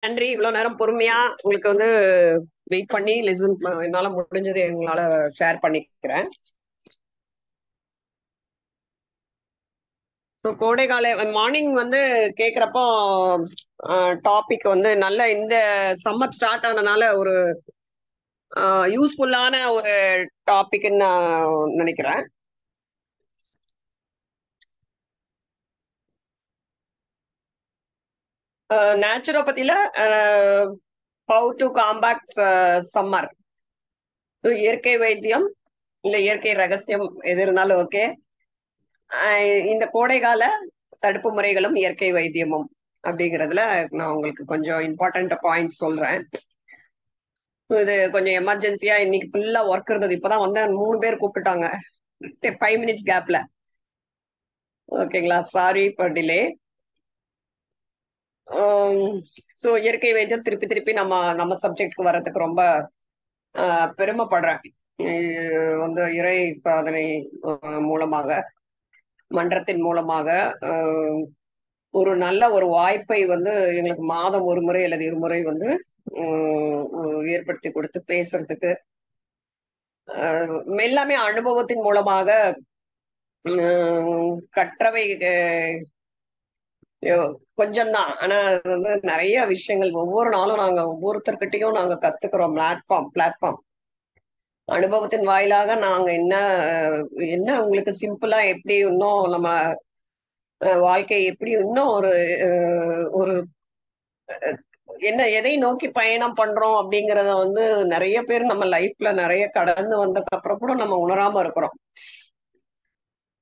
நன்றி. இவ்வளவு நேரம் பொறுமையா உங்களுக்கு வெயிட் பண்ணி லிசன் என்னால முடிஞ்சது எங்களால ஷேர் பண்ணிக்கிறேன். கோடைகால மார்னிங் கேக்குறப்போ டாபிக் நல்ல இந்த சம்மர் ஸ்டார்ட் ஆனனால ஒரு யூஸ்ஃபுல்லான ஒரு டாபிக்னு நான் நினைக்கிறேன். நேச்சுரோபதியில ஹவு டு காம்பேக்ட் சம்மர், இயற்கை வைத்தியம் இல்ல இயற்கை ரகசியம் எது இருந்தாலும் ஓகே. இந்த கோடைகால தடுப்பு முறைகளும் இயற்கை வைத்தியமும் அப்படிங்கறதுல நான் உங்களுக்கு கொஞ்சம் இம்பார்ட்டன்ட் பாயிண்ட்ஸ் சொல்றேன். இது கொஞ்சம் எமர்ஜென்சியா இன்னைக்கு ஃபுல்லா ஒர்க் இருந்தது. இப்பதான் வந்தேன், 3 பேர் கூப்பிட்டாங்க 5 மினிட்ஸ் கேப்ல. ஓகேங்களா, சாரி ஃபார் டிலே. ஸோ இயற்கை வைத்தியம் திருப்பி திருப்பி நம்ம நம்ம சப்ஜெக்ட்க்கு வர்றதுக்கு ரொம்ப பெருமைப்படுறேன். இறை சாதனை மூலமாக, மன்றத்தின் மூலமாக ஒரு நல்ல ஒரு வாய்ப்பை எங்களுக்கு மாதம் ஒரு முறை அல்லது இருமுறை ஏற்படுத்தி கொடுத்து பேசுறதுக்கு, எல்லாமே அனுபவத்தின் மூலமாக கற்றவை கொஞ்சம்தான். ஆனா அது நிறைய விஷயங்கள் ஒவ்வொரு நாளும் நாங்க ஒவ்வொருத்தர்கிட்டையும் நாங்க கத்துக்கிறோம். பிளாட்ஃபார்ம் அனுபவத்தின் வாயிலாக நாங்க என்ன என்ன உங்களுக்கு சிம்பிளா எப்படி இன்னும் நம்ம வாழ்க்கை எப்படி இன்னும் ஒரு என்ன எதை நோக்கி பயணம் பண்றோம் அப்படிங்கறத நிறைய பேர் நம்ம லைஃப்ல நிறைய கடந்து வந்ததுக்கு அப்புறம் கூட நம்ம உணராம இருக்கிறோம்.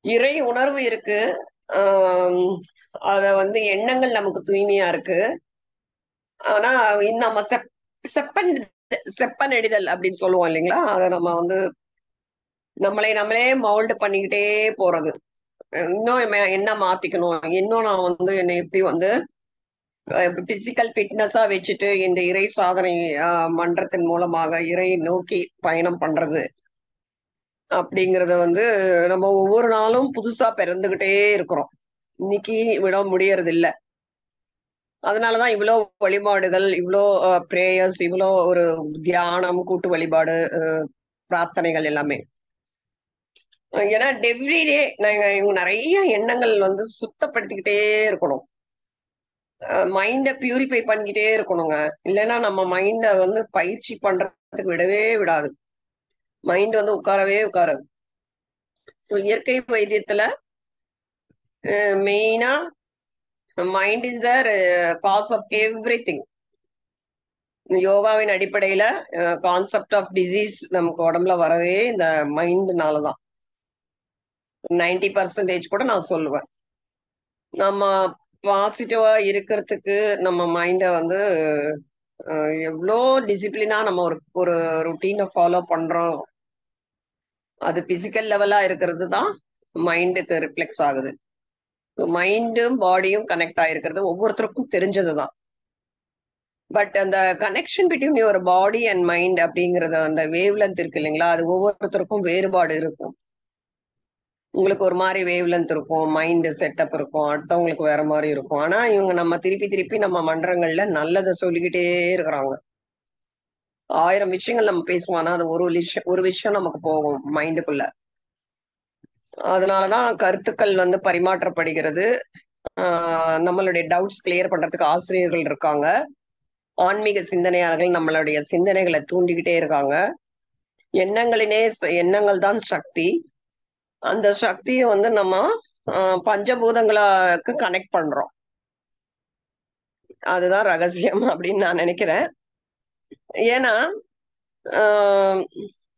இறை உணர்வு இருக்கு. அத எண்ணங்கள் நமக்கு தூய்மையா இருக்கு. ஆனா நம்ம செப்பன் செப்பனடிதல் அப்படின்னு சொல்லுவோம் இல்லைங்களா, அதை நம்ம நம்மளே நம்மளே மவுல்டு பண்ணிக்கிட்டே போறது. இன்னும் என்ன மாத்திக்கணும், இன்னும் நான் என்னை எப்படி பிசிக்கல் ஃபிட்னஸா வச்சுட்டு இந்த இறை சாதனை மன்றத்தின் மூலமாக இறை நோக்கி பயணம் பண்றது அப்படிங்கறத நம்ம ஒவ்வொரு நாளும் புதுசா பிறந்துகிட்டே இருக்கிறோம். இன்னைக்கு விட முடியறது இல்ல. அதனாலதான் இவ்வளோ வழிபாடுகள், இவ்வளோ பிரேயர்ஸ், இவ்வளோ ஒரு தியானம், கூட்டு வழிபாடு, பிரார்த்தனைகள் எல்லாமே. ஏன்னா எவ்ரிடே நாங்க நிறைய எண்ணங்கள் சுத்தப்படுத்திக்கிட்டே இருக்கணும். மைண்ட பியூரிஃபை பண்ணிக்கிட்டே இருக்கணுங்க. இல்லைன்னா நம்ம மைண்ட பயிற்சி பண்றதுக்கு விடவே விடாது. மைண்ட் உட்காரவே உட்காராது. ஸோ இயற்கை வைத்தியத்துல மெயினா mind is cause of everything. யோகாவின் அடிப்படையில கான்செப்ட் ஆஃப் டிசீஸ் நமக்கு உடம்புல வரதே இந்த மைண்ட்னாலதான். 90% கூட நான் சொல்லுவேன். நம்ம பாசிட்டிவா இருக்கிறதுக்கு நம்ம மைண்ட எவ்வளோ டிசிப்ளினா நம்ம ஒரு ஒரு ருட்டீனை ஃபாலோ பண்றோம். அது பிசிக்கல் லெவலா இருக்கிறது தான் மைண்டுக்கு ரிஃப்ளெக்ஸ் ஆகுது. மைண்டும் பாடியும் கனெக்ட் ஆயிருக்கிறது ஒவ்வொருத்தருக்கும் தெரிஞ்சதுதான். பட் அந்த connection between your body and mind அப்படிங்கறது, அந்த வேவ் லென்த் இருக்கு இல்லைங்களா, அது ஒவ்வொருத்தருக்கும் வேறுபாடு இருக்கும். உங்களுக்கு ஒரு மாதிரி வேவ் லென்த் இருக்கும், மைண்ட் செட்டப் இருக்கும், அடுத்தவங்களுக்கு வேற மாதிரி இருக்கும். ஆனா இவங்க நம்ம திருப்பி திருப்பி நம்ம மன்றங்கள்ல நல்லதை சொல்லிக்கிட்டே இருக்கிறாங்க. 1000 விஷயங்கள் நம்ம பேசுவோம், ஆனா அது ஒரு விஷயம் நமக்கு போகும் மைண்டுக்குள்ள. அதனாலதான் கருத்துக்கள் பரிமாற்றப்படுகிறது. நம்மளுடைய டவுட்ஸ் கிளியர் பண்றதுக்கு ஆசிரியர்கள் இருக்காங்க. ஆன்மீக சிந்தனையாளர்கள் நம்மளுடைய சிந்தனைகளை தூண்டிக்கிட்டே இருக்காங்க. எண்ணங்கள் தான் சக்தி. அந்த சக்தியை நம்ம பஞ்சபூதங்களுக்கு கனெக்ட் பண்றோம். அதுதான் ரகசியம் அப்படின்னு நான் நினைக்கிறேன். ஏன்னா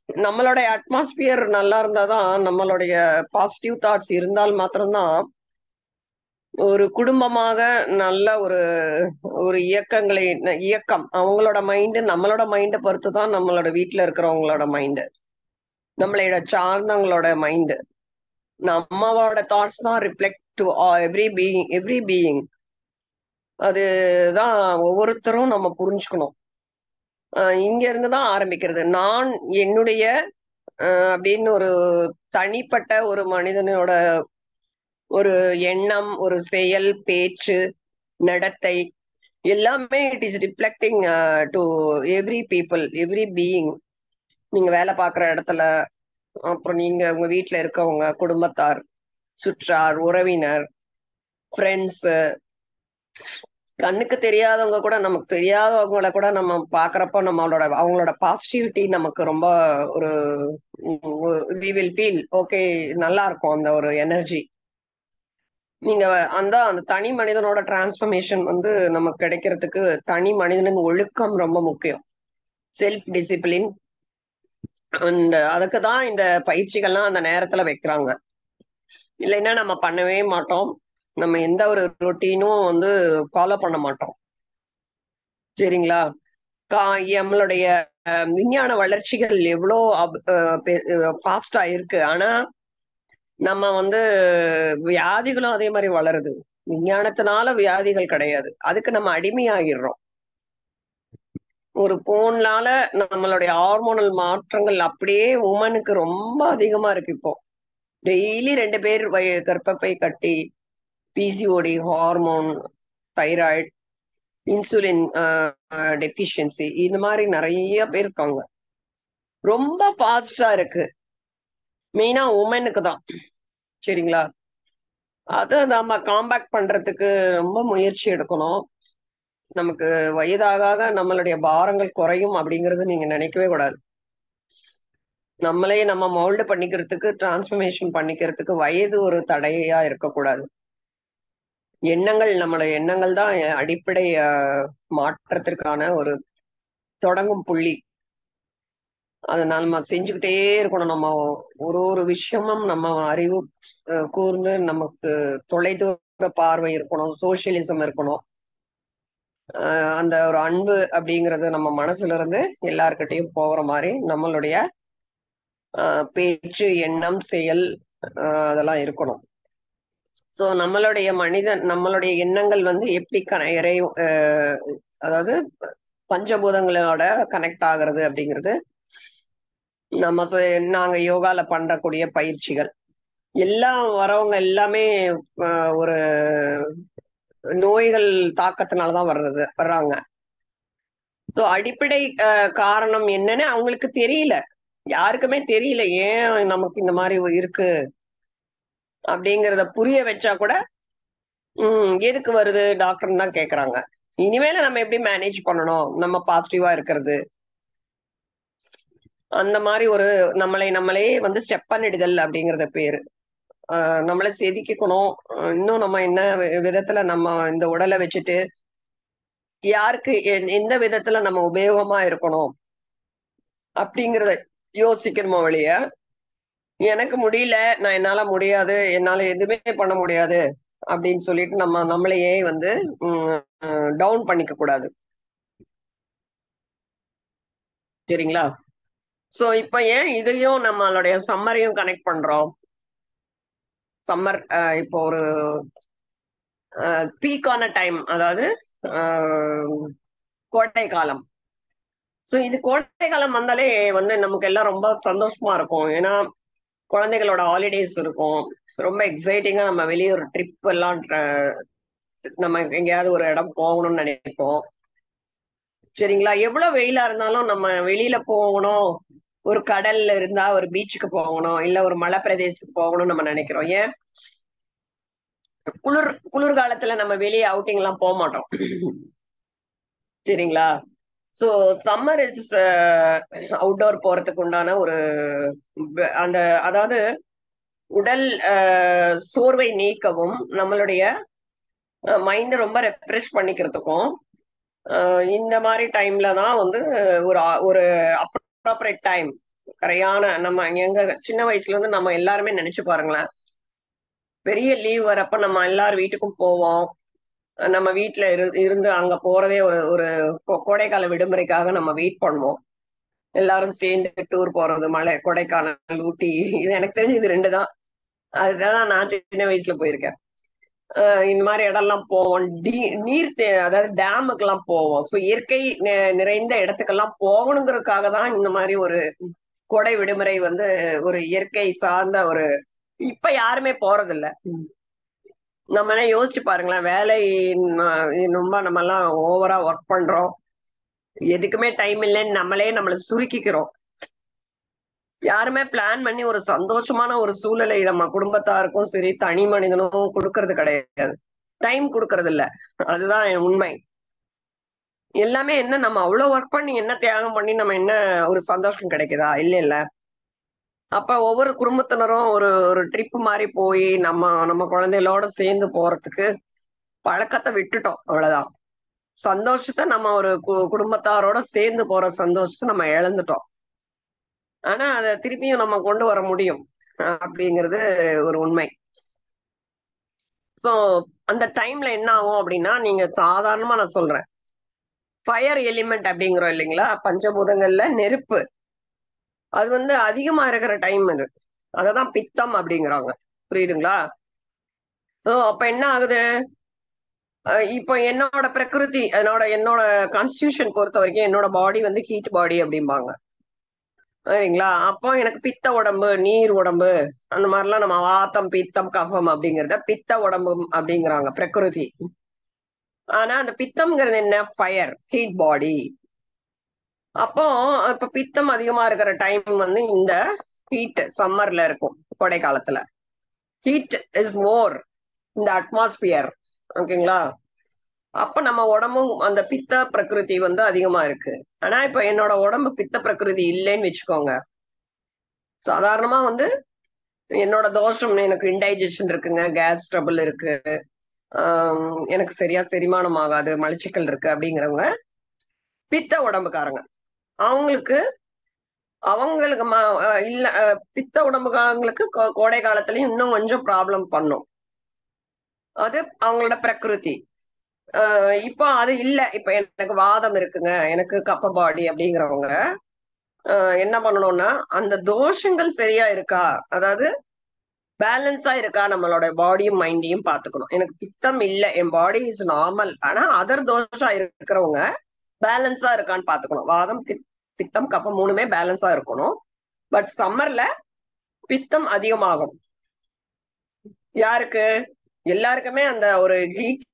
நம்மளுடைய அட்மாஸ்பியர் நல்லா இருந்தாதான், நம்மளுடைய பாசிட்டிவ் தாட்ஸ் இருந்தால் மாத்திரம்தான் ஒரு குடும்பமாக நல்ல ஒரு ஒரு இயக்கம் அவங்களோட மைண்டு நம்மளோட மைண்டை பொறுத்து தான் நம்மளோட வீட்டுல இருக்கிறவங்களோட மைண்டு, நம்மளோட சார்ந்தவங்களோட மைண்டு. நம்மளோட தாட்ஸ் தான் ரிஃப்ளெக்ட் டு எவ்ரி பீயிங். அதுதான் ஒவ்வொருத்தரும் நம்ம புரிஞ்சுக்கணும். இங்க இருந்துதான் ஆரம்பிக்கிறது. நான் என்னுடைய அப்படின்னு ஒரு தனிப்பட்ட ஒரு மனிதனோட ஒரு எண்ணம், ஒரு செயல், பேச்சு, நடத்தை, எல்லாமே it is reflecting to every people, every being. நீங்க வேலை பார்க்குற இடத்துல, அப்புறம் நீங்க உங்க வீட்டுல இருக்கவங்க, குடும்பத்தார், சுற்றார், உறவினர், ஃப்ரெண்ட்ஸ், கண்ணுக்கு தெரியாதவங்க கூட, நமக்கு தெரியாதவங்கள கூட நம்ம பாக்குறப்ப அவங்களோட பாசிட்டிவிட்டி நமக்கு ரொம்ப ஒரு வி வில் ஃபீல் ஓகே, நல்லா இருக்கும் அந்த ஒரு எனர்ஜி. நீங்க அந்த தனி மனிதனோட டிரான்ஸ்ஃபர்மேஷன் வந்து நமக்கு கிடைக்கிறதுக்கு தனி மனிதனின் ஒழுக்கம் ரொம்ப முக்கியம். Self discipline. அண்ட் அதுக்கு தான் இந்த பயிற்சிகள்லாம் அந்த நேரத்துல வைக்கிறாங்க. இல்லைன்னா நம்ம பண்ணவே மாட்டோம். நம்ம எந்த ஒரு ரொட்டீனும் வந்து ஃபாலோ பண்ண மாட்டோம். சரிங்களா? கா நம்மளுடைய விஞ்ஞான வளர்ச்சிகள் எவ்வளோ ஃபாஸ்டா இருக்கு. ஆனா நம்ம வந்து வியாதிகளும் அதே மாதிரி வளருது. விஞ்ஞானத்தினால வியாதிகள் கிடையாது. அதுக்கு நம்ம அடிமையாகிடுறோம். ஒரு போன்னால நம்மளுடைய ஹார்மோனல் மாற்றங்கள் அப்படியே உமனுக்கு ரொம்ப அதிகமா இருக்கு இப்போ. டெய்லி 2 பேர் கர்ப்பப்பை கட்டி, PCOD, hormone, thyroid, insulin deficiency, இந்த மாதிரி நிறைய பேர் இருக்காங்க. ரொம்ப ஃபாஸ்டா இருக்கு. மெயினா உமனுக்கு தான். சரிங்களா? அத நம்ம காம்பேக்ட் பண்றதுக்கு ரொம்ப முயற்சி எடுக்கணும். நமக்கு வயதாக ஆக நம்மளுடைய பாரங்கள் குறையும் அப்படிங்கறது நீங்க நினைக்கவே கூடாது. நம்மளே நம்ம மோல்டு பண்ணிக்கிறதுக்கு, டிரான்ஸ்ஃபர்மேஷன் பண்ணிக்கிறதுக்கு வயது ஒரு தடையா இருக்கக்கூடாது. நம்மளுடைய எண்ணங்கள் தான் அடிப்படை மாற்றத்திற்கான ஒரு தொடங்கும் புள்ளி. அதனால நம்ம செஞ்சுக்கிட்டே இருக்கணும். நம்ம ஒரு விஷயமும் நம்ம அறிவு கூர்ந்து நமக்கு தொலைதூர பார்வை இருக்கணும், சோசியலிசம் இருக்கணும். அந்த ஒரு அன்பு அப்படிங்கிறது நம்ம மனசுல இருந்து எல்லார்கிட்டையும் போகிற மாதிரி நம்மளுடைய பேச்சு, எண்ணம், செயல் அதெல்லாம் இருக்கணும். சோ நம்மளுடைய எண்ணங்கள் வந்து எப்படி அதாவது பஞ்சபூதங்களோட கனெக்ட் ஆகுறது அப்படிங்கிறது நாங்க யோகால பண்றக்கூடிய பயிற்சிகள். எல்லாம் வரவங்க எல்லாமே ஒரு நோய்கள் தாக்கத்தினாலதான் வர்றாங்க. சோ அடிப்படை காரணம் என்னன்னு அவங்களுக்கு தெரியல. யாருக்குமே தெரியல ஏன் நமக்கு இந்த மாதிரி இருக்கு அப்படிங்கறத புரிய வச்சா கூட எதுக்கு வருது டாக்டர் தான் கேக்குறாங்க. இனிமேல நம்ம எப்படி மேனேஜ் பண்ணணும், நம்ம பாசிட்டிவா இருக்கிறது, அந்த மாதிரி ஒரு நம்மளே வந்து ஸ்டெப் பண்ணிடுதல் அப்படிங்கறத பேரு. நம்மளை செதுக்கிக்கணும். இன்னும் நம்ம என்ன விதத்துல நம்ம இந்த உடலை வச்சுட்டு யாருக்கு எந்த விதத்துல நம்ம உபயோகமா இருக்கணும் அப்படிங்கறத யோசிக்கணுமோ வழிய, எனக்கு முடியல, என்னால முடியாது, என்னால எதுவுமே பண்ண முடியாது அப்படின்னு சொல்லிட்டு நம்ம நம்மளையே வந்து டவுன் பண்ணிக்க கூடாது. சரிங்களா? சோ இப்ப ஏன் இதையும் நம்மளுடைய சம்மரையும் கனெக்ட் பண்றோம்? சம்மர் இப்போ ஒரு பீக்கான டைம், அதாவது கோடை காலம். சோ இது கோடை காலம் வந்தாலே வந்து நமக்கு எல்லாம் ரொம்ப சந்தோஷமா இருக்கும். ஏன்னா குழந்தைகளோட ஹாலிடேஸ் இருக்கும். ரொம்ப எக்ஸைட்டிங்கா நம்ம வெளியே ஒரு ட்ரிப் எல்லாம் நம்ம எங்கேயாவது ஒரு இடம் போகணும்னு நினைப்போம். சரிங்களா? எவ்வளவு வெயிலா இருந்தாலும் நம்ம வெளியில போகணும், ஒரு கடல்ல இருந்தா ஒரு பீச்சுக்கு போகணும், இல்ல ஒரு மலை பிரதேசத்துக்கு போகணும்னு நம்ம நினைக்கிறோம். ஏன்? குளிர்காலத்துல நம்ம வெளியே அவுட்டிங் எல்லாம் போக மாட்டோம். சரிங்களா? சோ சம்மர் இஸ் அவுட்டோர் போறதுக்கு உண்டான ஒரு அந்த அதாவது உடல் சோர்வை நீக்கவும், நம்மளுடைய மைண்ட் ரொம்ப ரெஃப்ரெஷ் பண்ணிக்கிறதுக்கும் இந்த மாதிரி டைம்ல தான் வந்து ஒரு ஒரு அப்ராப்ரேட் டைம். கரையான நம்ம எங்க சின்ன வயசுல இருந்து நம்ம எல்லாருமே நினைச்சு பாருங்களேன். பெரிய லீவ் வரப்ப நம்ம எல்லாரும் வீட்டுக்கும் போவோம். நம்ம வீட்டுல இருந்து அங்க போறதே ஒரு ஒரு கோடைக்கால விடுமுறைக்காக நம்ம வெயிட் பண்ணுவோம். எல்லாரும் சேர்ந்து டூர் போறது, மலை, கொடைக்கானல், ஊட்டி. இது எனக்கு தெரிஞ்சு இது 2 தான். அதுதான் நான் சின்ன வயசுல போயிருக்கேன். இந்த மாதிரி இடம்லாம் போவோம். அதாவது டேமுக்கு எல்லாம் போவோம். ஸோ இயற்கை நிறைந்த இடத்துக்கெல்லாம் போகணுங்கிறதுக்காக தான் இந்த மாதிரி ஒரு கோடை விடுமுறை வந்து ஒரு இயற்கை சார்ந்த ஒரு இப்ப யாருமே போறதில்ல. நம்மளே யோசிச்சு பாருங்களேன், வேலை ரொம்ப நம்ம எல்லாம் ஓவரா ஒர்க் பண்றோம், எதுக்குமே டைம் இல்லைன்னு நம்மளை சுருக்கிக்கிறோம். யாருமே பிளான் பண்ணி ஒரு சந்தோஷமான ஒரு சூழலை நம்ம குடும்பத்தாருக்கும் சரி தனி மனிதனும் கொடுக்கறது கிடையாது. டைம் கொடுக்கறது இல்ல. அதுதான் உண்மை. எல்லாமே என்ன நம்ம அவ்வளவு ஒர்க் பண்ணி என்ன தியாகம் பண்ணி நம்ம என்ன ஒரு சந்தோஷம் கிடைக்குதா? இல்ல இல்ல. அப்ப ஒவ்வொரு குடும்பத்தினரும் ஒரு ஒரு ட்ரிப் மாதிரி போய் நம்ம நம்ம குழந்தைகளோட சேர்ந்து போறதுக்கு பழக்கத்தை விட்டுட்டோம். அவ்வளவுதான். சந்தோஷத்தை நம்ம ஒரு குடும்பத்தாரோட சேர்ந்து போற சந்தோஷத்தை நம்ம இழந்துட்டோம். ஆனா அதை திருப்பியும் நம்ம கொண்டு வர முடியும் அப்படிங்கிறது ஒரு உண்மை. சோ அந்த டைம்ல என்ன ஆகும் அப்படின்னா, நீங்க சாதாரணமா நான் சொல்றேன், ஃபயர் எலிமெண்ட் அப்படிங்கிறோம் இல்லைங்களா, பஞ்சபூதங்கள்ல நெருப்பு. அது அதிகமா இருக்கிற டைம் அது. அததான் பித்தம் அப்படிங்கிறாங்க. புரியுதுங்களா? அப்ப என்ன ஆகுது, இப்போ என்னோட பிரகிருதி, என்னோட என்னோட கான்ஸ்டியூஷன் பொறுத்த வரைக்கும் என்னோட பாடி ஹீட் பாடி அப்படிம்பாங்க. சரிங்களா? அப்போ எனக்கு பித்த உடம்பு, நீர் உடம்பு, அந்த மாதிரிலாம் நம்ம வாத்தம், பித்தம், கஃபம் அப்படிங்கிறத பித்த உடம்பு அப்படிங்கிறாங்க பிரகிருதி. ஆனா அந்த பித்தம்ங்கிறது என்ன? Fire, heat body. அப்போ இப்ப பித்தம் அதிகமா இருக்கிற டைம் இந்த ஹீட் சம்மர்ல இருக்கும், கோடை காலத்துல. ஹீட் இஸ் மோர் இந்த அட்மாஸ்பியர். ஓகேங்களா? அப்ப நம்ம உடம்பும் அந்த பித்த பிரகிருதி அதிகமா இருக்கு. ஆனா இப்ப என்னோட உடம்பு பித்த பிரகிருதி இல்லைன்னு வச்சுக்கோங்க. சாதாரணமா என்னோட தோஷம், எனக்கு இன்டைஜஷன் இருக்குங்க, கேஸ் ட்ரபிள் இருக்கு, எனக்கு சரியா செரிமானம் ஆகாது, மலச்சிக்கல் இருக்கு அப்படிங்கிறவங்க பித்த உடம்புக்காரங்க. அவங்களுக்கு அவங்களுக்கு இல்ல பித்த உடம்புக்காரங்களுக்கு கோடை காலத்துலயும் இன்னும் கொஞ்சம் ப்ராப்ளம் பண்ணும். அது அவங்களோட பிரகிருதி. இப்போ அது இல்ல, இப்ப எனக்கு வாதம் இருக்குங்க, எனக்கு கப்ப பாடி அப்படிங்கிறவங்க என்ன பண்ணணும்னா, அந்த தோஷங்கள் சரியா இருக்கா, அதாவது பேலன்ஸா இருக்கா, நம்மளோட பாடியும் மைண்டையும் பாத்துக்கணும். எனக்கு பித்தம் இல்ல, என் பாடி இஸ் நார்மல், ஆனா அதர் தோஷா இருக்கிறவங்க பேலன்ஸா இருக்கான்னு பாத்துக்கணும். வாதம், பித்தம், கப்பம் மூணுமே பேலன்ஸா இருக்கணும். பட் சம்மர்ல பித்தம் அதிகமாகும். யாருக்கு? எல்லாருக்குமே அந்த ஒரு ஹீட்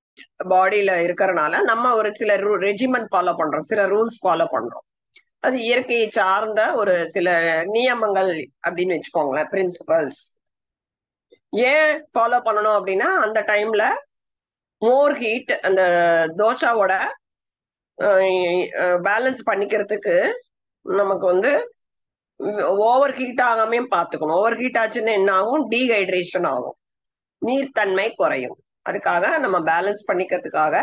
பாடியில இருக்கிறனால நம்ம ஒரு சில ரெஜிமெண்ட் ஃபாலோ பண்றோம், சில ரூல்ஸ் ஃபாலோ பண்றோம். அது இயற்கையை சார்ந்த ஒரு சில நியமங்கள் அப்படின்னு வச்சுக்கோங்களேன், பிரின்சிபல்ஸ். ஏன் ஃபாலோ பண்ணணும் அப்படின்னா, அந்த டைம்ல மோர் ஹீட் அந்த தோஷாவோட பேலன்ஸ் பண்ணிக்கிறதுக்கு நமக்கு ஓவர் ஹீட் ஆகாமையும் பார்த்துக்கணும். ஓவர் ஹீட் ஆச்சுன்னா என்ன ஆகும்? டீஹைட்ரேஷன் ஆகும், நீர்த்தன்மை குறையும். அதுக்காக நம்ம பேலன்ஸ் பண்ணிக்கிறதுக்காக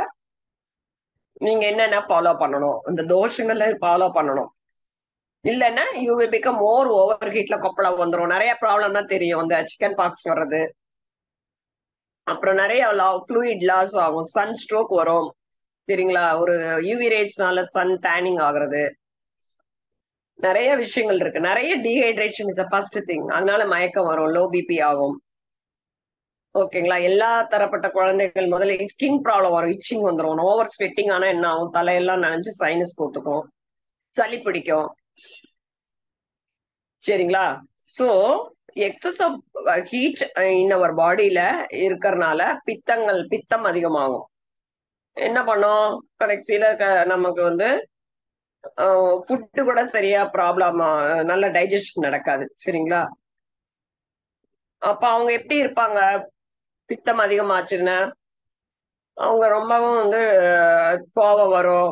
நீங்க என்னென்ன ஃபாலோ பண்ணணும், இந்த தோஷங்களை ஃபாலோ பண்ணணும். இல்லைன்னா you will become more over ஹீட்ல கொப்பளம் வந்துடும், நிறைய ப்ராப்ளம் தான் தெரியும். இந்த சிக்கன் பாக்ஸ் வர்றது, அப்புறம் நிறைய ஃப்ளூயிட் லாஸ் ஆகும், சன் ஸ்ட்ரோக் வரும். சரிங்களா? ஒரு யூவி ரேஸ்னால சன் டேனிங் ஆகுறது, நிறைய விஷயங்கள் இருக்கு. நிறைய டீஹைட்ரேஷன் இஸ் ஃபர்ஸ்ட் திங். அதனால மயக்கம் வரும், லோ பிபி ஆகும். ஓகேங்களா? எல்லா தரப்பட்ட குழந்தைகள் முதல்ல ஸ்கின் ப்ராப்ளம் வரும், இச்சிங் வந்துடும். ஓவர் ஸ்வெட்டிங் ஆனா என்ன ஆகும்? தலையெல்லாம் நனைஞ்சு சைனஸ் கொடுத்துக்கும், சளி பிடிக்கும். சரிங்களா? சோ எக்ஸஸ் ஆஃப் ஹீட் இன் அவர் பாடியில இருக்கிறதுனால பித்தம் அதிகமாகும். என்ன பண்ணும்? கடைசியில நமக்கு ஃபுட்டு கூட சரியா ப்ராப்ளம், நல்ல டைஜஷன் நடக்காது. சரிங்களா? அப்ப அவங்க எப்படி இருப்பாங்க? பித்தம் அதிகமாச்சுன்னா அவங்க ரொம்பவும் கோபம் வரும்,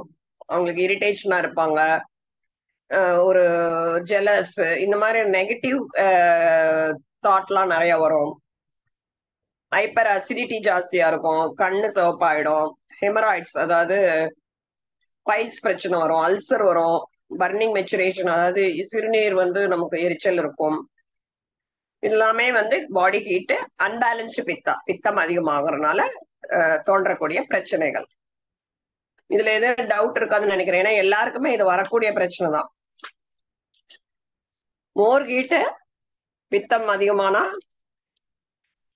அவங்களுக்கு இரிட்டேஷனா இருப்பாங்க, ஒரு ஜெலஸ், இந்த மாதிரி நெகட்டிவ் தாட்லாம் நிறைய வரும். ஹைப்பர் அசிடிட்டி ஜாஸ்தியா இருக்கும், கண்ணு சிவப்பாயிடும், ஹெமராய்ட்ஸ் அதாவது பைல்ஸ் பிரச்சனை வரும், அல்சர் வரும், பர்னிங் மெச்சுரேஷன் அதாவது சிறுநீர் நமக்கு எரிச்சல் இருக்கும். எல்லாமே பாடி ஹீட், அன்பேலன்ஸ்டு பித்தம் அதிகமாகறதுனால தோன்றக்கூடிய பிரச்சனைகள். இதுல எதுவும் டவுட் இருக்காதுன்னு நினைக்கிறேன், ஏன்னா எல்லாருக்குமே இது வரக்கூடிய பிரச்சனை தான். மோர் ஹீட், பித்தம் அதிகமானா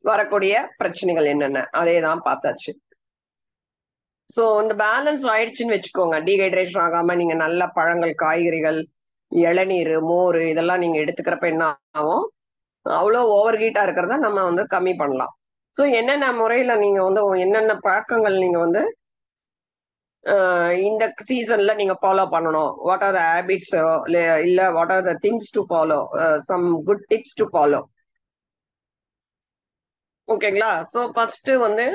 வரக்கூடிய பிரச்சனைகள் என்னென்ன, அதே தான் பார்த்தாச்சு. சோ இந்த பேலன்ஸ் ஆயிடுச்சுன்னு வச்சுக்கோங்க, டீஹைட்ரேஷன் ஆகாம நீங்க நல்ல பழங்கள், காய்கறிகள், இளநீர், மோர் இதெல்லாம் நீங்க எடுத்துக்கிறப்ப என்ன ஆகும்? அவ்வளோ ஓவர் ஹீட்டா இருக்கிறத நம்ம கம்மி பண்ணலாம். ஸோ என்னென்ன முறையில நீங்க வந்து என்னென்ன பழக்கங்கள் நீங்க வந்து இந்த சீசன்ல நீங்க ஃபாலோ பண்ணணும்? What are the habits? இல்ல what are the things to follow? Some good tips to follow. ஓகேங்களா? ஸோ ஃபர்ஸ்ட் வந்து